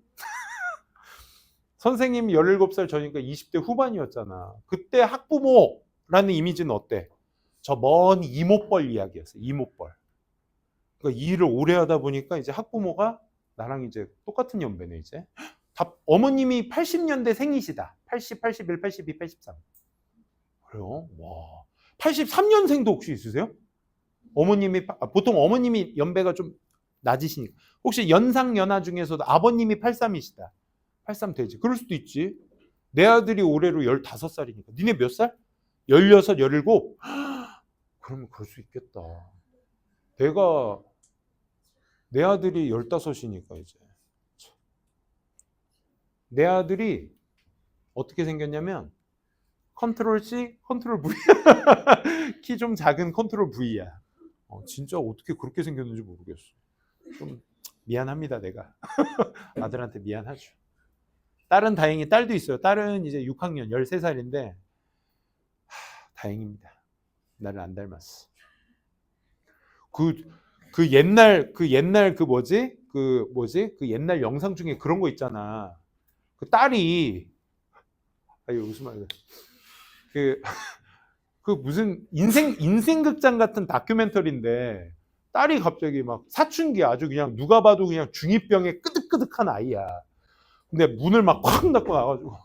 [SPEAKER 1] 선생님이 17살 전이니까 20대 후반이었잖아. 그때 학부모라는 이미지는 어때? 저 먼 이모뻘 이야기였어. 이모뻘. 그러니까 이 일을 오래 하다 보니까 이제 학부모가 나랑 이제 똑같은 연배네 이제. 어머님이 80년대 생이시다. 80, 81, 82, 83. 그래요? 와. 83년생도 혹시 있으세요? 보통 어머님이 연배가 좀 낮으시니까. 혹시 연상 연하 중에서도 아버님이 83이시다. 83 되지. 그럴 수도 있지. 내 아들이 올해로 15살이니까. 니네 몇 살? 16, 17? 그러면 그럴 수 있겠다. 내 아들이 15이니까 이제. 내 아들이 어떻게 생겼냐면 컨트롤 C, 컨트롤 V. 키 좀 작은 컨트롤 V야. 진짜 어떻게 그렇게 생겼는지 모르겠어. 좀 미안합니다, 내가. 아들한테 미안하죠. 딸은 다행히 딸도 있어요. 딸은 이제 6학년 13살인데 다행입니다. 나를 안 닮았어. 그 옛날 그 옛날 영상 중에 그런 거 있잖아. 그 딸이 무슨 말이야? 그 무슨 인생극장 같은 다큐멘터리인데 딸이 갑자기 막 사춘기 아주 그냥 누가 봐도 그냥 중2병의 끄득끄득한 아이야. 근데 문을 막 콱 닫고 나가지고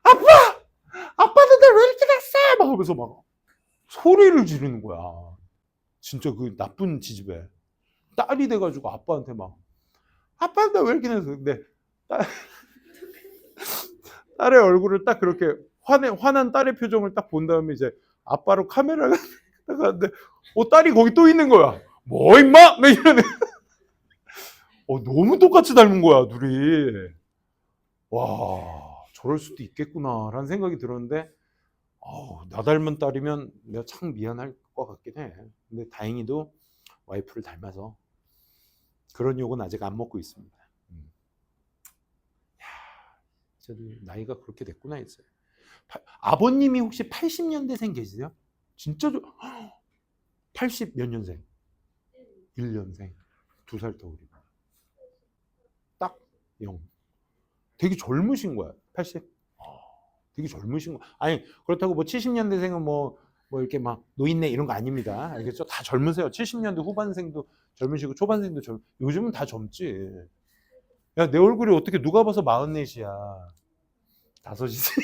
[SPEAKER 1] 아빠는 날 왜 이렇게 됐어? 막 하면서 막 소리를 지르는 거야. 진짜 그 나쁜 지집애. 딸이 돼가지고 아빠한테 막 아빠는 날 왜 이렇게 됐어? 근데 딸의 얼굴을 딱 그렇게 화난 딸의 표정을 딱 본 다음에 이제 아빠로 카메라가 나가는데 딸이 거기 또 있는 거야. 뭐 임마? 막 이러네. 너무 똑같이 닮은 거야 둘이. 와 저럴 수도 있겠구나라는 생각이 들었는데 나 닮은 딸이면 내가 참 미안할 것 같긴 해. 근데 다행히도 와이프를 닮아서 그런 욕은 아직 안 먹고 있습니다. 저도 나이가 그렇게 됐구나 이제. 아버님이 혹시 80년대생 계세요? 진짜 80 몇 년생? 1년생. 2살 더 어리고. 딱 0. 되게 젊으신 거야. 80. 되게 젊으신 거. 아니 그렇다고 뭐 70년대생은 뭐 이렇게 막 노인네 이런 거 아닙니다. 알겠죠? 다 젊으세요. 70년대 후반생도 젊으시고 초반생도 요즘은 다 젊지. 야 내 얼굴이 어떻게 누가 봐서 44이야. 5이지.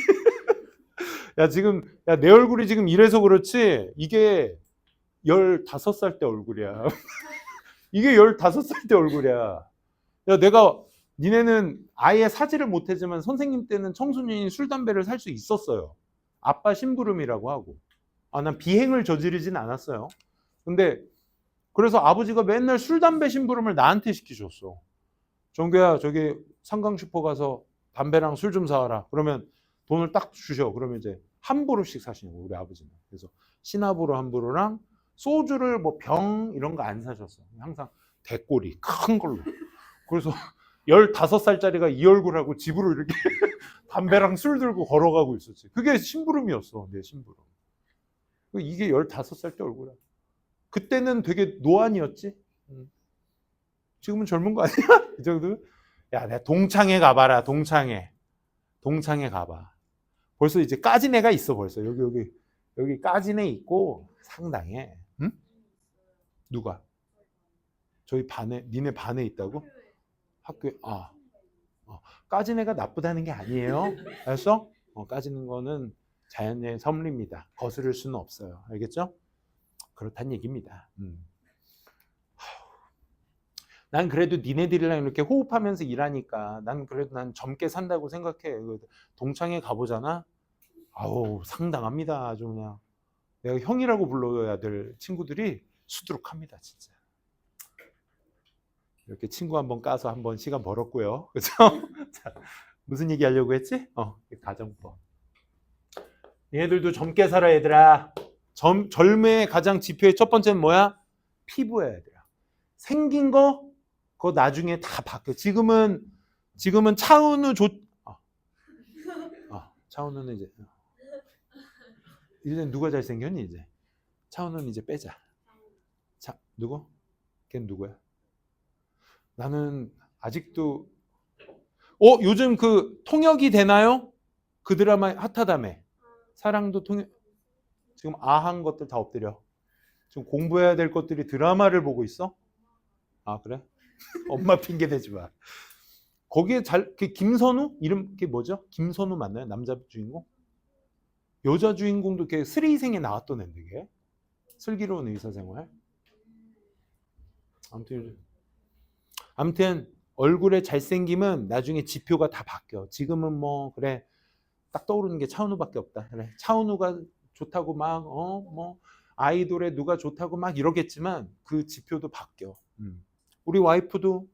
[SPEAKER 1] 야 내 얼굴이 지금 이래서 그렇지 이게 15살 때 얼굴이야. 이게 15살 때 얼굴이야. 야 내가 니네는 아예 사지를 못했지만 선생님 때는 청소년이 술 담배를 살 수 있었어요. 아빠 심부름이라고 하고. 난 비행을 저지르진 않았어요. 근데 그래서 아버지가 맨날 술 담배 심부름을 나한테 시키셨어. 정규야 저기 상강슈퍼 가서 담배랑 술 좀 사와라. 그러면 돈을 딱 주셔. 그러면 이제 한 보루씩 사시는 거예요 우리 아버지는. 그래서 시나보로 한 보루랑 소주를 뭐 병 이런 거 안 사셨어. 항상 대꼬리 큰 걸로. 그래서 15살짜리가 이 얼굴하고 집으로 이렇게 담배랑 술 들고 걸어가고 있었지. 그게 심부름이었어. 내 심부름. 이게 15살 때 얼굴이야. 그때는 되게 노안이었지. 지금은 젊은 거 아니야? 이 정도? 야, 내가 동창회 가봐라. 동창회 가봐. 벌써 이제 까진 애가 있어. 벌써 여기 까진 애 있고 상당해. 응? 누가? 저희 반에 니네 반에 있다고? 학교에 까진 애가 나쁘다는 게 아니에요. 알았어? 까지는 거는 자연의 섭리입니다. 거스를 수는 없어요. 알겠죠? 그렇단 얘기입니다. 난 그래도 니네들이랑 이렇게 호흡하면서 일하니까 난 그래도 난 젊게 산다고 생각해. 동창회 가보잖아. 아우 상당합니다. 아주 그냥 내가 형이라고 불러야 될 친구들이 수두룩합니다, 진짜. 이렇게 친구 한번 까서 한번 시간 벌었고요. 그죠? 자, 무슨 얘기 하려고 했지? 가정법. 얘들도 젊게 살아, 얘들아. 젊음의 가장 지표의 첫 번째는 뭐야? 피부야, 얘들아. 생긴 거, 그거 나중에 다 바뀌어. 지금은 차은우 차은우는 이제 누가 잘생겼니, 이제? 차은우는 이제 빼자. 자, 누구? 걔는 누구야? 나는 아직도 요즘 그 통역이 되나요? 그 드라마 핫하다며. 사랑도 통역. 지금 아한 것들 다 엎드려. 지금 공부해야 될 것들이 드라마를 보고 있어? 아 그래? 엄마 핑계 대지 마. 거기에 그 김선우 이름 그게 뭐죠? 김선우 맞나요? 남자 주인공? 여자 주인공도 걔 스리생에 나왔던 애인데 걔 슬기로운 의사생활. 아무튼 얼굴의 잘생김은 나중에 지표가 다 바뀌어. 지금은 뭐 그래 딱 떠오르는 게 차은우밖에 없다. 그래 차은우가 좋다고 막 뭐 아이돌에 누가 좋다고 막 이러겠지만 그 지표도 바뀌어. 우리 와이프도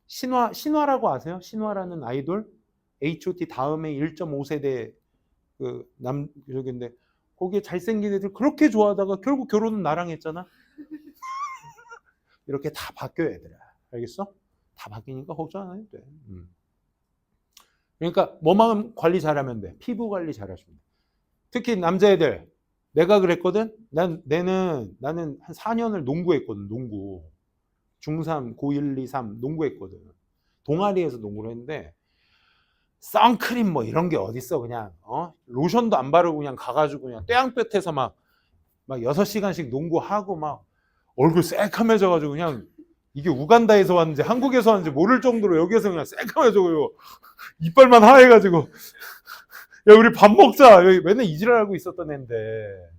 [SPEAKER 1] 신화라고 아세요? 신화라는 아이돌 H.O.T 다음에 1.5세대 그 저기인데 거기에 잘생긴 애들 그렇게 좋아하다가 결국 결혼은 나랑 했잖아. 이렇게 다 바뀌어야 되라. 알겠어? 다 바뀌니까 걱정 안 해도 돼. 그러니까 뭐만 관리 잘하면 돼. 피부 관리 잘하시면 돼. 특히 남자애들. 내가 그랬거든. 나는 한 4년을 농구했거든. 농구. 중3, 고1, 2, 3 농구했거든. 동아리에서 농구를 했는데 선크림 뭐 이런 게 어딨어. 그냥 로션도 안 바르고 그냥 가가지고 그냥 떼양볕에서 막 6시간씩 농구하고 막 얼굴 새카매져가지고 그냥 이게 우간다에서 왔는지 한국에서 왔는지 모를 정도로 여기에서 그냥 새카매져가지고 이빨만 하얘가지고 야 우리 밥 먹자 여기 맨날 이지랄하고 있었던 애인데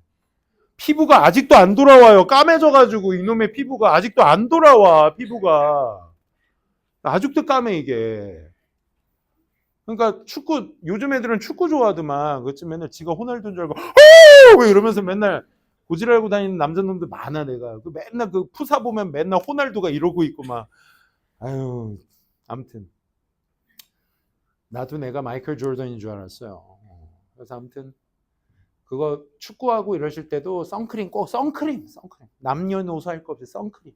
[SPEAKER 1] 피부가 아직도 안 돌아와요. 까매져가지고 이놈의 피부가 아직도 안 돌아와. 피부가 아직도 까매 이게. 그러니까 축구 요즘 애들은 축구 좋아하더만 그치 맨날 지가 호날두인 줄 알고 왜 이러면서 맨날 고지랄고 다니는 남자놈들 많아. 내가 맨날 그 푸사 보면 맨날 호날두가 이러고 있고 막 아유 아무튼 나도 내가 마이클 조던인 줄 알았어요. 그래서 아무튼 그거 축구하고 이러실 때도 선크림 꼭 선크림 남녀노소 할 거 없이 선크림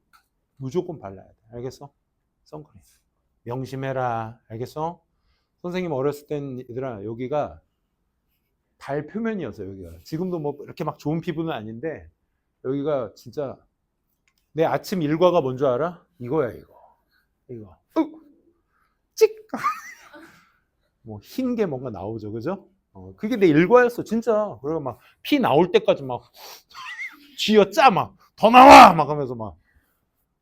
[SPEAKER 1] 무조건 발라야 돼. 알겠어? 선크림 명심해라. 알겠어? 선생님 어렸을 땐 얘들아 여기가 발 표면이었어요. 여기가 지금도 뭐 이렇게 막 좋은 피부는 아닌데 여기가 진짜 내 아침 일과가 뭔 줄 알아? 이거야 이거 찍 뭐 흰 게 뭔가 나오죠. 그죠? 그게 내 일과였어 진짜. 그리고 막 피 나올 때까지 막 쥐어짜 막 더 나와 막 하면서 막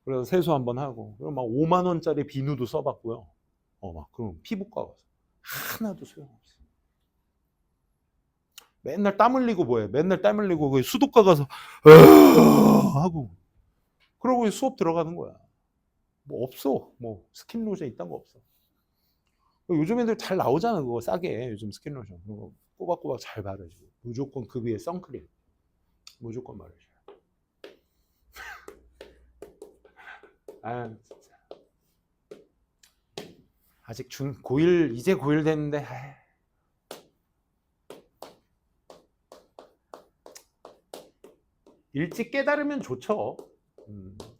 [SPEAKER 1] 그래서 세수 한번 하고 그리고 막 5만 원짜리 비누도 써봤고요. 막 그럼 피부과 가서 하나도 소용없어. 맨날 땀 흘리고 뭐해? 맨날 땀 흘리고 그 수도과 가서 하고 그러고 수업 들어가는 거야. 뭐 없어. 뭐 스킨 로션 이딴 거 없어. 요즘 애들 잘 나오잖아. 그거 싸게 요즘 스킨 로션 그거 꼬박꼬박 잘 바르시고 무조건 그 위에 선크림 무조건 바르셔. 아 진짜 아직 고1 이제 고1 됐는데 일찍 깨달으면 좋죠.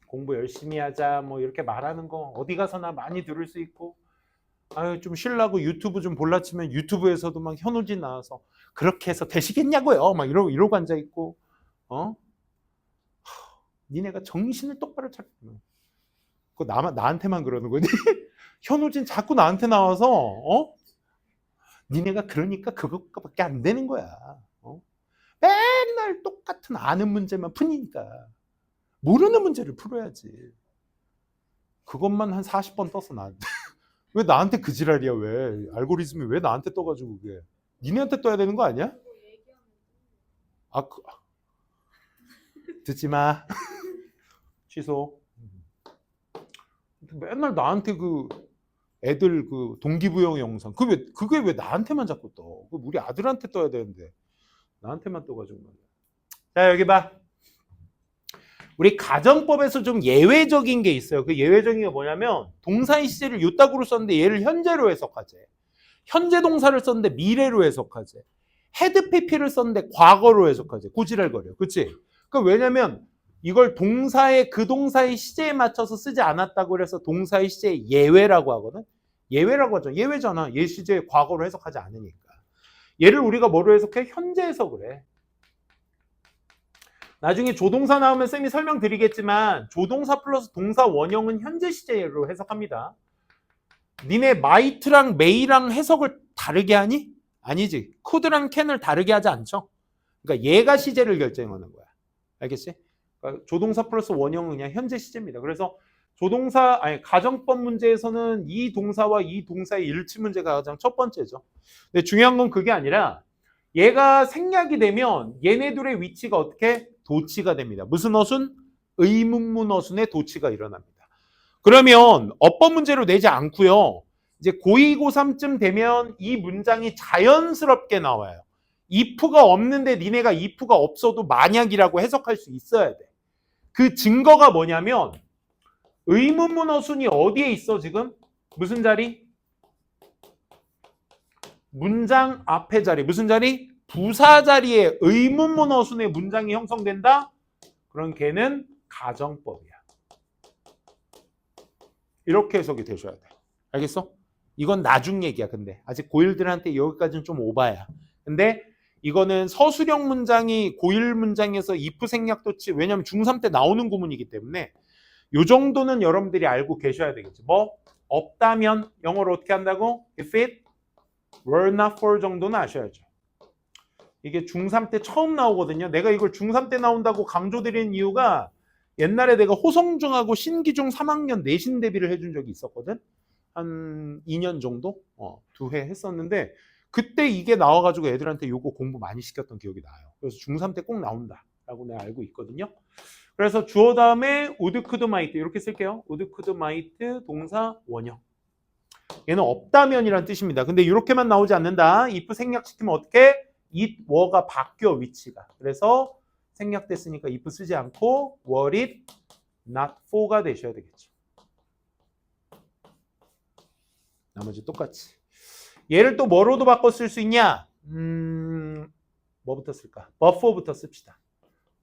[SPEAKER 1] 공부 열심히 하자 뭐 이렇게 말하는 거 어디 가서나 많이 들을 수 있고 아유 좀 쉬려고 유튜브 좀 볼라 치면 유튜브에서도 막 현우진 나와서 그렇게 해서 되시겠냐고요 막 이러고 앉아 있고 니네가 정신을 똑바로 차리면 그거 나한테만 그러는 거니? 현우진 자꾸 나한테 나와서 니네가 그러니까 그것밖에 안 되는 거야. 맨날 똑같은 아는 문제만 푸니까 모르는 문제를 풀어야지. 그것만 한 40번 떴어 나한테. 왜 나한테 그 지랄이야 왜? 알고리즘이 왜 나한테 떠가지고 그게? 니네한테 떠야 되는 거 아니야? 듣지 마. 취소. 맨날 나한테 그 애들 그 동기부여 영상 그게 왜 나한테만 자꾸 떠? 그 우리 아들한테 떠야 되는데 나한테만 떠가지고 말이야. 자 여기 봐. 우리 가정법에서 좀 예외적인 게 있어요. 그 예외적인 게 뭐냐면 동사의 시제를 요따구로 썼는데 얘를 현재로 해석하재. 현재 동사를 썼는데 미래로 해석하재. 헤드 PP를 썼는데 과거로 해석하재. 고지랄거려. 그치? 그 왜냐면 이걸 동사의 그 동사의 시제에 맞춰서 쓰지 않았다고 그래서 동사의 시제의 예외라고 하거든. 예외라고 하죠. 예외잖아. 얘 시제 과거로 해석하지 않으니까. 얘를 우리가 뭐로 해석해? 현재 해석을 해. 나중에 조동사 나오면 쌤이 설명드리겠지만 조동사 플러스 동사 원형은 현재 시제로 해석합니다. 니네 might랑 may랑 해석을 다르게 하니? 아니지. could랑 can을 다르게 하지 않죠. 그러니까 얘가 시제를 결정하는 거야. 알겠지? 그러니까 조동사 플러스 원형은 그냥 현재 시제입니다. 그래서 가정법 문제에서는 이 동사와 이 동사의 일치 문제가 가장 첫 번째죠. 근데 중요한 건 그게 아니라 얘가 생략이 되면 얘네들의 위치가 어떻게? 도치가 됩니다. 무슨 어순? 의문문 어순의 도치가 일어납니다. 그러면 어법 문제로 내지 않고요. 이제 고2, 고3쯤 되면 이 문장이 자연스럽게 나와요. if가 없는데 니네가 if가 없어도 만약이라고 해석할 수 있어야 돼. 그 증거가 뭐냐면 의문문 어순이 어디에 있어 지금? 무슨 자리? 문장 앞에 자리. 무슨 자리? 부사 자리에 의문문 어순의 문장이 형성된다? 그럼 걔는 가정법이야. 이렇게 해석이 되셔야 돼. 알겠어? 이건 나중 얘기야. 근데 아직 고1들한테 여기까지는 좀 오바야. 근데 이거는 서술형 문장이 고1 문장에서 if 생략도치, 왜냐면 중3 때 나오는 구문이기 때문에 요 정도는 여러분들이 알고 계셔야 되겠지. 뭐? 없다면 영어로 어떻게 한다고? If it were not for 정도는 아셔야죠. 이게 중3 때 처음 나오거든요. 내가 이걸 중3 때 나온다고 강조드리는 이유가 옛날에 내가 호성중하고 신기중 3학년 내신 대비를 해준 적이 있었거든. 한 2년 정도? 2회 했었는데 그때 이게 나와가지고 애들한테 요거 공부 많이 시켰던 기억이 나요. 그래서 중3 때 꼭 나온다라고 내가 알고 있거든요. 그래서 주어 다음에 would, could, might 이렇게 쓸게요. would, could, might 동사 원형. 얘는 없다면이란 뜻입니다. 근데 이렇게만 나오지 않는다. if 생략시키면 어떻게? it, were가 바뀌어 위치가. 그래서 생략됐으니까 if 쓰지 않고 were it not for가 되셔야 되겠죠. 나머지 똑같이. 얘를 또 뭐로도 바꿔 쓸 수 있냐? 뭐부터 쓸까? but for부터 씁시다.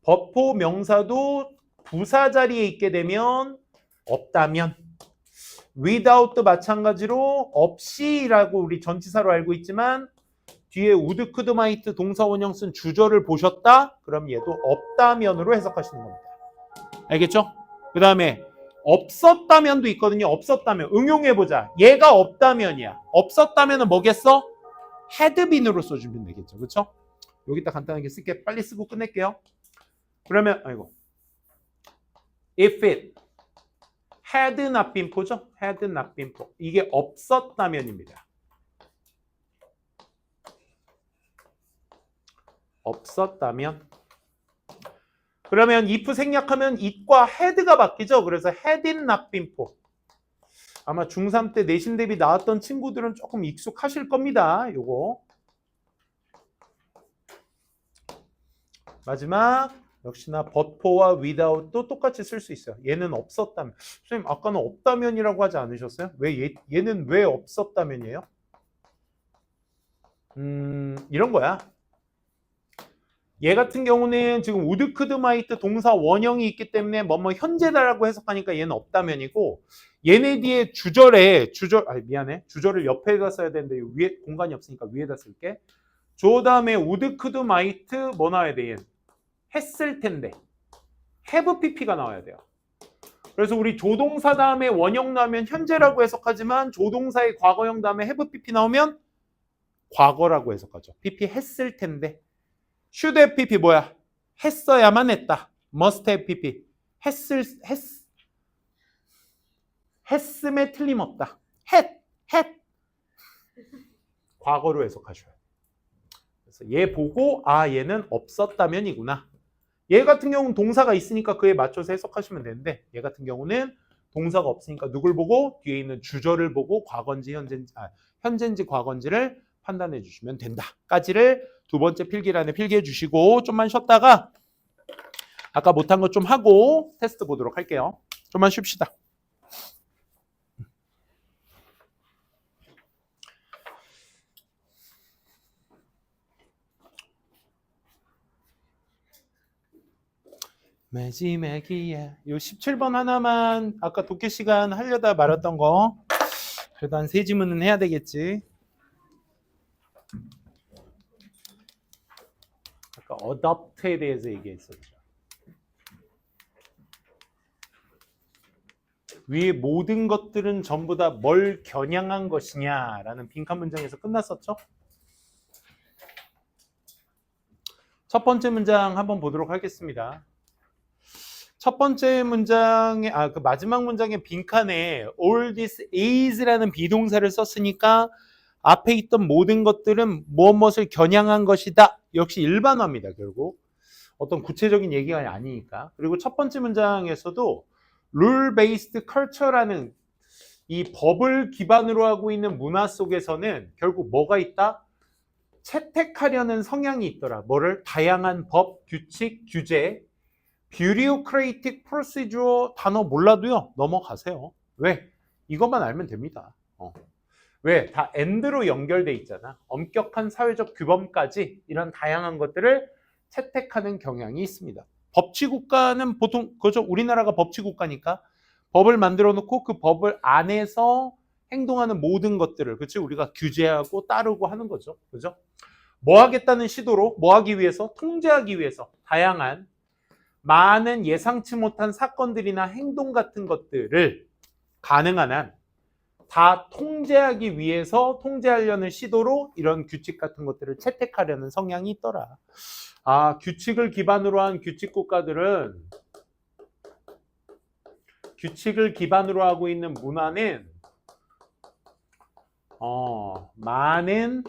[SPEAKER 1] but for 명사도 부사 자리에 있게 되면 없다면, without도 마찬가지로 없이라고 우리 전치사로 알고 있지만 뒤에 would, could, might 동사 원형 쓴 주절을 보셨다? 그럼 얘도 없다면으로 해석하시는 겁니다. 알겠죠? 그 다음에 없었다면도 있거든요. 없었다면 응용해보자. 얘가 없다면이야. 없었다면은 뭐겠어? had been으로 써주면 되겠죠. 그렇죠? 여기다 간단하게 쓸게. 빨리 쓰고 끝낼게요. 그러면 if it had not been for죠? had not been for. 이게 없었다면입니다. 없었다면. 그러면 if 생략하면 it과 had가 바뀌죠. 그래서 had it not been for. 아마 중3 때 내신 대비 나왔던 친구들은 조금 익숙하실 겁니다. 요거. 마지막 역시나 but for와 without도 똑같이 쓸 수 있어요. 얘는 없었다면. 선생님 아까는 없다면이라고 하지 않으셨어요? 왜 얘는 왜 없었다면이에요? 이런 거야. 얘 같은 경우는 지금 would, could, might 동사 원형이 있기 때문에 뭐뭐 현재다라고 해석하니까 얘는 없다면이고, 얘네 뒤에 주절을 옆에다 써야 되는데 위에 공간이 없으니까 위에다 쓸게. 저 다음에 would, could, might 뭐 나와야 돼? 얘는 했을 텐데 have pp가 나와야 돼요. 그래서 우리 조동사 다음에 원형 나오면 현재라고 해석하지만 조동사의 과거형 다음에 have pp 나오면 과거라고 해석하죠. pp 했을 텐데. should have pp 뭐야? 했어야만 했다. must have pp 했음에 틀림없다. had 과거로 해석하셔요. 그래서 얘 보고 얘는 없었다면이구나. 얘 같은 경우는 동사가 있으니까 그에 맞춰서 해석하시면 되는데 얘 같은 경우는 동사가 없으니까 누굴 보고 뒤에 있는 주절을 보고 과거인지 현재인지 과거인지를 판단해 주시면 된다까지를 두 번째 필기란에 필기해 주시고 좀만 쉬었다가 아까 못한 것 좀 하고 테스트 보도록 할게요. 좀만 쉽시다. 마지막이야. 요 17번 하나만 아까 독해 시간 하려다 말았던 거 그래도 한 3지문은 해야 되겠지. 아까 adopt에 대해서 얘기했었죠. 위에 모든 것들은 전부 다 뭘 겨냥한 것이냐라는 빈칸 문장에서 끝났었죠. 첫 번째 문장 한번 보도록 하겠습니다. 첫 번째 문장에 그 마지막 문장의 빈칸에 all this is라는 비동사를 썼으니까 앞에 있던 모든 것들은 무엇을 겨냥한 것이다. 역시 일반화입니다. 결국 어떤 구체적인 얘기가 아니니까. 그리고 첫 번째 문장에서도 rule-based culture라는 이 법을 기반으로 하고 있는 문화 속에서는 결국 뭐가 있다? 채택하려는 성향이 있더라. 뭐를? 다양한 법, 규칙, 규제, bureaucratic procedure 단어 몰라도요. 넘어가세요. 왜? 이것만 알면 됩니다. 왜? 다 and로 연결돼 있잖아. 엄격한 사회적 규범까지 이런 다양한 것들을 채택하는 경향이 있습니다. 법치국가는 보통 그죠? 우리나라가 법치국가니까 법을 만들어 놓고 그 법을 안에서 행동하는 모든 것들을 그치? 우리가 규제하고 따르고 하는 거죠. 그죠? 뭐 하겠다는 시도로 뭐 하기 위해서? 통제하기 위해서 다양한 많은 예상치 못한 사건들이나 행동 같은 것들을 가능한 한 다 통제하기 위해서 통제하려는 시도로 이런 규칙 같은 것들을 채택하려는 성향이 있더라. 규칙을 기반으로 한 규칙 국가들은 규칙을 기반으로 하고 있는 문화는 많은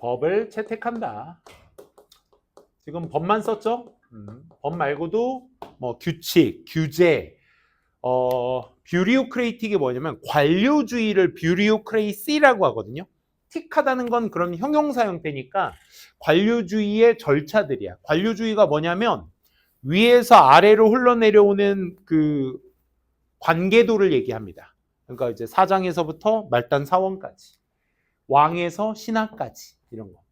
[SPEAKER 1] 법을 채택한다. 지금 법만 썼죠? 법 말고도 뭐 규칙, 규제, 뷰리오크레이틱이 뭐냐면 관료주의를 뷰리오크레이시라고 하거든요. 틱하다는 건 그런 형용사 형태니까 관료주의의 절차들이야. 관료주의가 뭐냐면 위에서 아래로 흘러내려오는 그 관계도를 얘기합니다. 그러니까 이제 사장에서부터 말단 사원까지, 왕에서 신하까지 이런 거.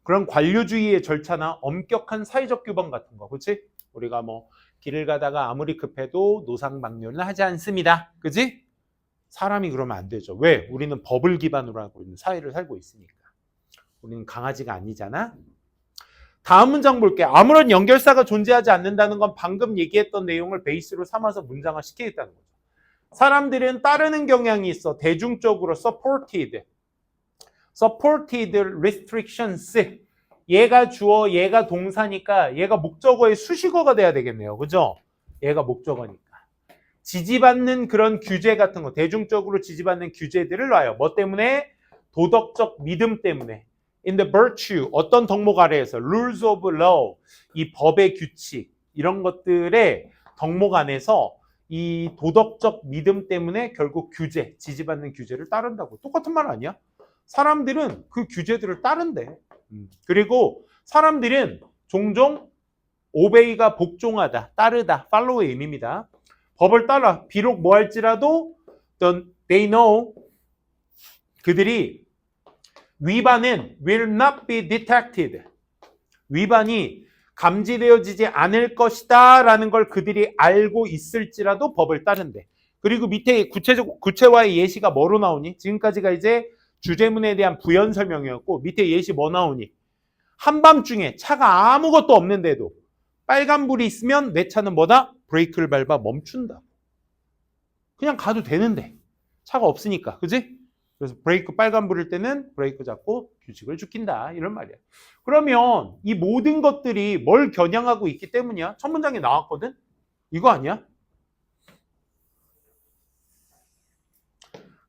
[SPEAKER 1] 그런 관료주의의 절차나 엄격한 사회적 규범 같은 거, 그렇지? 우리가 뭐 길을 가다가 아무리 급해도 노상방뇨는 하지 않습니다. 그지? 사람이 그러면 안 되죠. 왜? 우리는 법을 기반으로 하고 있는 사회를 살고 있으니까. 우리는 강아지가 아니잖아. 다음 문장 볼게요. 아무런 연결사가 존재하지 않는다는 건 방금 얘기했던 내용을 베이스로 삼아서 문장화 시키겠다는 거죠. 사람들은 따르는 경향이 있어. 대중적으로 supported restrictions. 얘가 주어, 얘가 동사니까 얘가 목적어의 수식어가 돼야 되겠네요. 그죠? 얘가 목적어니까. 지지받는 그런 규제 같은 거, 대중적으로 지지받는 규제들을 놔요. 뭐 때문에? 도덕적 믿음 때문에. In the virtue, 어떤 덕목 아래에서 rules of law, 이 법의 규칙, 이런 것들의 덕목 안에서 이 도덕적 믿음 때문에 결국 규제, 지지받는 규제를 따른다고. 똑같은 말 아니야? 사람들은 그 규제들을 따른대. 그리고 사람들은 종종 obey가 복종하다, 따르다, follow의 의미입니다. 법을 따라 비록 뭐 할지라도 they know 그들이 위반은 will not be detected. 위반이 감지되어지지 않을 것이다 라는 걸 그들이 알고 있을지라도 법을 따른대. 그리고 밑에 구체와의 예시가 뭐로 나오니? 지금까지가 이제 주제문에 대한 부연 설명이었고 밑에 예시 뭐 나오니? 한밤중에 차가 아무것도 없는데도 빨간불이 있으면 내 차는 뭐다? 브레이크를 밟아 멈춘다. 그냥 가도 되는데 차가 없으니까. 그지? 그래서 브레이크 빨간불일 때는 브레이크 잡고 규칙을 지킨다. 이런 말이야. 그러면 이 모든 것들이 뭘 겨냥하고 있기 때문이야? 첫 문장에 나왔거든? 이거 아니야?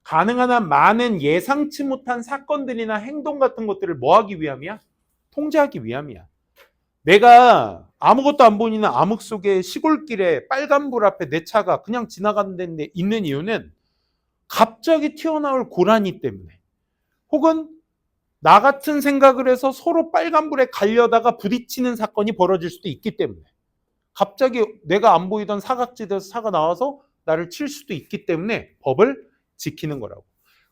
[SPEAKER 1] 가능한 한 많은 예상치 못한 사건들이나 행동 같은 것들을 뭐 하기 위함이야? 통제하기 위함이야. 내가 아무것도 안 보이는 암흑 속의 시골길에 빨간 불 앞에 내 차가 그냥 지나가는 데 있는 이유는 갑자기 튀어나올 고라니 때문에, 혹은 나 같은 생각을 해서 서로 빨간불에 가려다가 부딪히는 사건이 벌어질 수도 있기 때문에, 갑자기 내가 안 보이던 사각지대에서 차가 나와서 나를 칠 수도 있기 때문에 법을 지키는 거라고.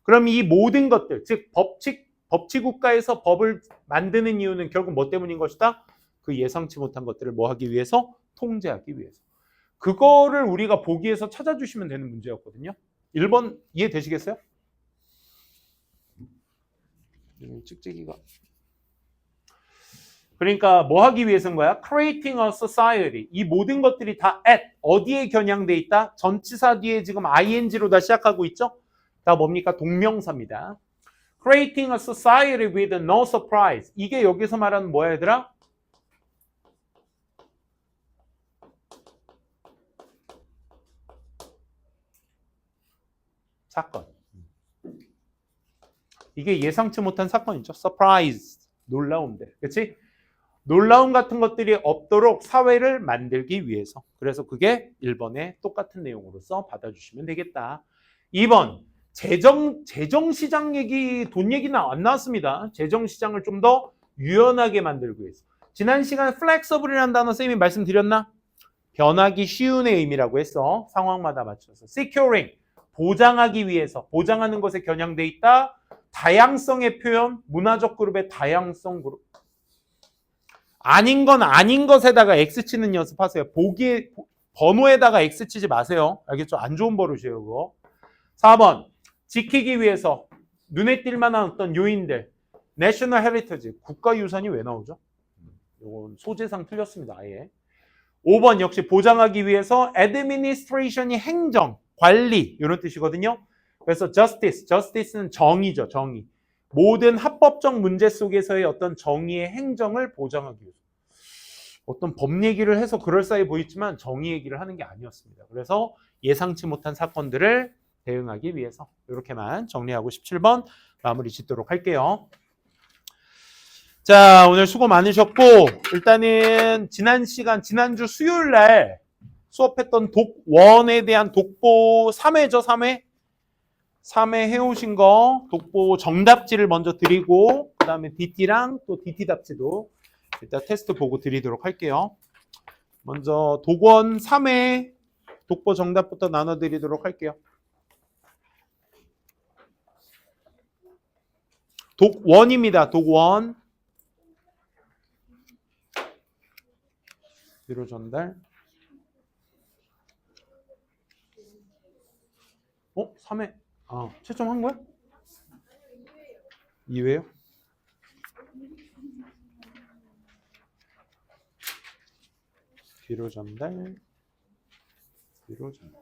[SPEAKER 1] 그럼 이 모든 것들, 즉 법치국가에서 법을 만드는 이유는 결국 뭐 때문인 것이다? 그 예상치 못한 것들을 뭐 하기 위해서? 통제하기 위해서. 그거를 우리가 보기에서 찾아주시면 되는 문제였거든요. 1번 이해되시겠어요? 찍찍이가. 그러니까 뭐 하기 위해서인 거야? Creating a society. 이 모든 것들이 다 at 어디에 겨냥돼 있다? 전치사 뒤에 지금 ing로 다 시작하고 있죠? 다 뭡니까? 동명사입니다. Creating a society with no surprise. 이게 여기서 말하는 뭐야 얘들아? 사건. 이게 예상치 못한 사건이죠. Surprise. 놀라움들. 그렇지? 놀라움 같은 것들이 없도록 사회를 만들기 위해서. 그래서 그게 1번의 똑같은 내용으로서 받아주시면 되겠다. 2번. 재정시장 얘기, 돈 얘기는 안 나왔습니다. 재정시장을 좀 더 유연하게 만들기 위해서. 지난 시간에 flexible이라는 단어 쌤이 말씀드렸나? 변하기 쉬운의 의미라고 했어. 상황마다 맞춰서. securing. 보장하기 위해서. 보장하는 것에 겨냥돼 있다. 다양성의 표현. 문화적 그룹의 다양성 그룹. 아닌 건 아닌 것에다가 X 치는 연습하세요. 보기에, 번호에다가 X 치지 마세요. 알겠죠? 안 좋은 버릇이에요, 그거. 4번. 지키기 위해서 눈에 띌 만한 어떤 요인들. National Heritage. 국가유산이 왜 나오죠? 이건 소재상 틀렸습니다, 아예. 5번 역시 보장하기 위해서 administration이 행정, 관리 이런 뜻이거든요. 그래서 justice는 정의죠, 정의. 모든 합법적 문제 속에서의 어떤 정의의 행정을 보장하기 위해서. 어떤 법 얘기를 해서 그럴싸해 보이지만 정의 얘기를 하는 게 아니었습니다. 그래서 예상치 못한 사건들을 대응하기 위해서 이렇게만 정리하고 17번 마무리 짓도록 할게요. 자, 오늘 수고 많으셨고 일단은 지난주 수요일 날 수업했던 독1에 대한 독보 3회죠, 3회. 3회 해오신 거 독보 정답지를 먼저 드리고 그 다음에 DT랑 또 DT 답지도 일단 테스트 보고 드리도록 할게요. 먼저 독원 3회 독보 정답부터 나눠드리도록 할게요. 독1입니다. 독1. 뒤로 전달. 3회. 채점한 거야? 2회요? 뒤로 전달. 뒤로 전달.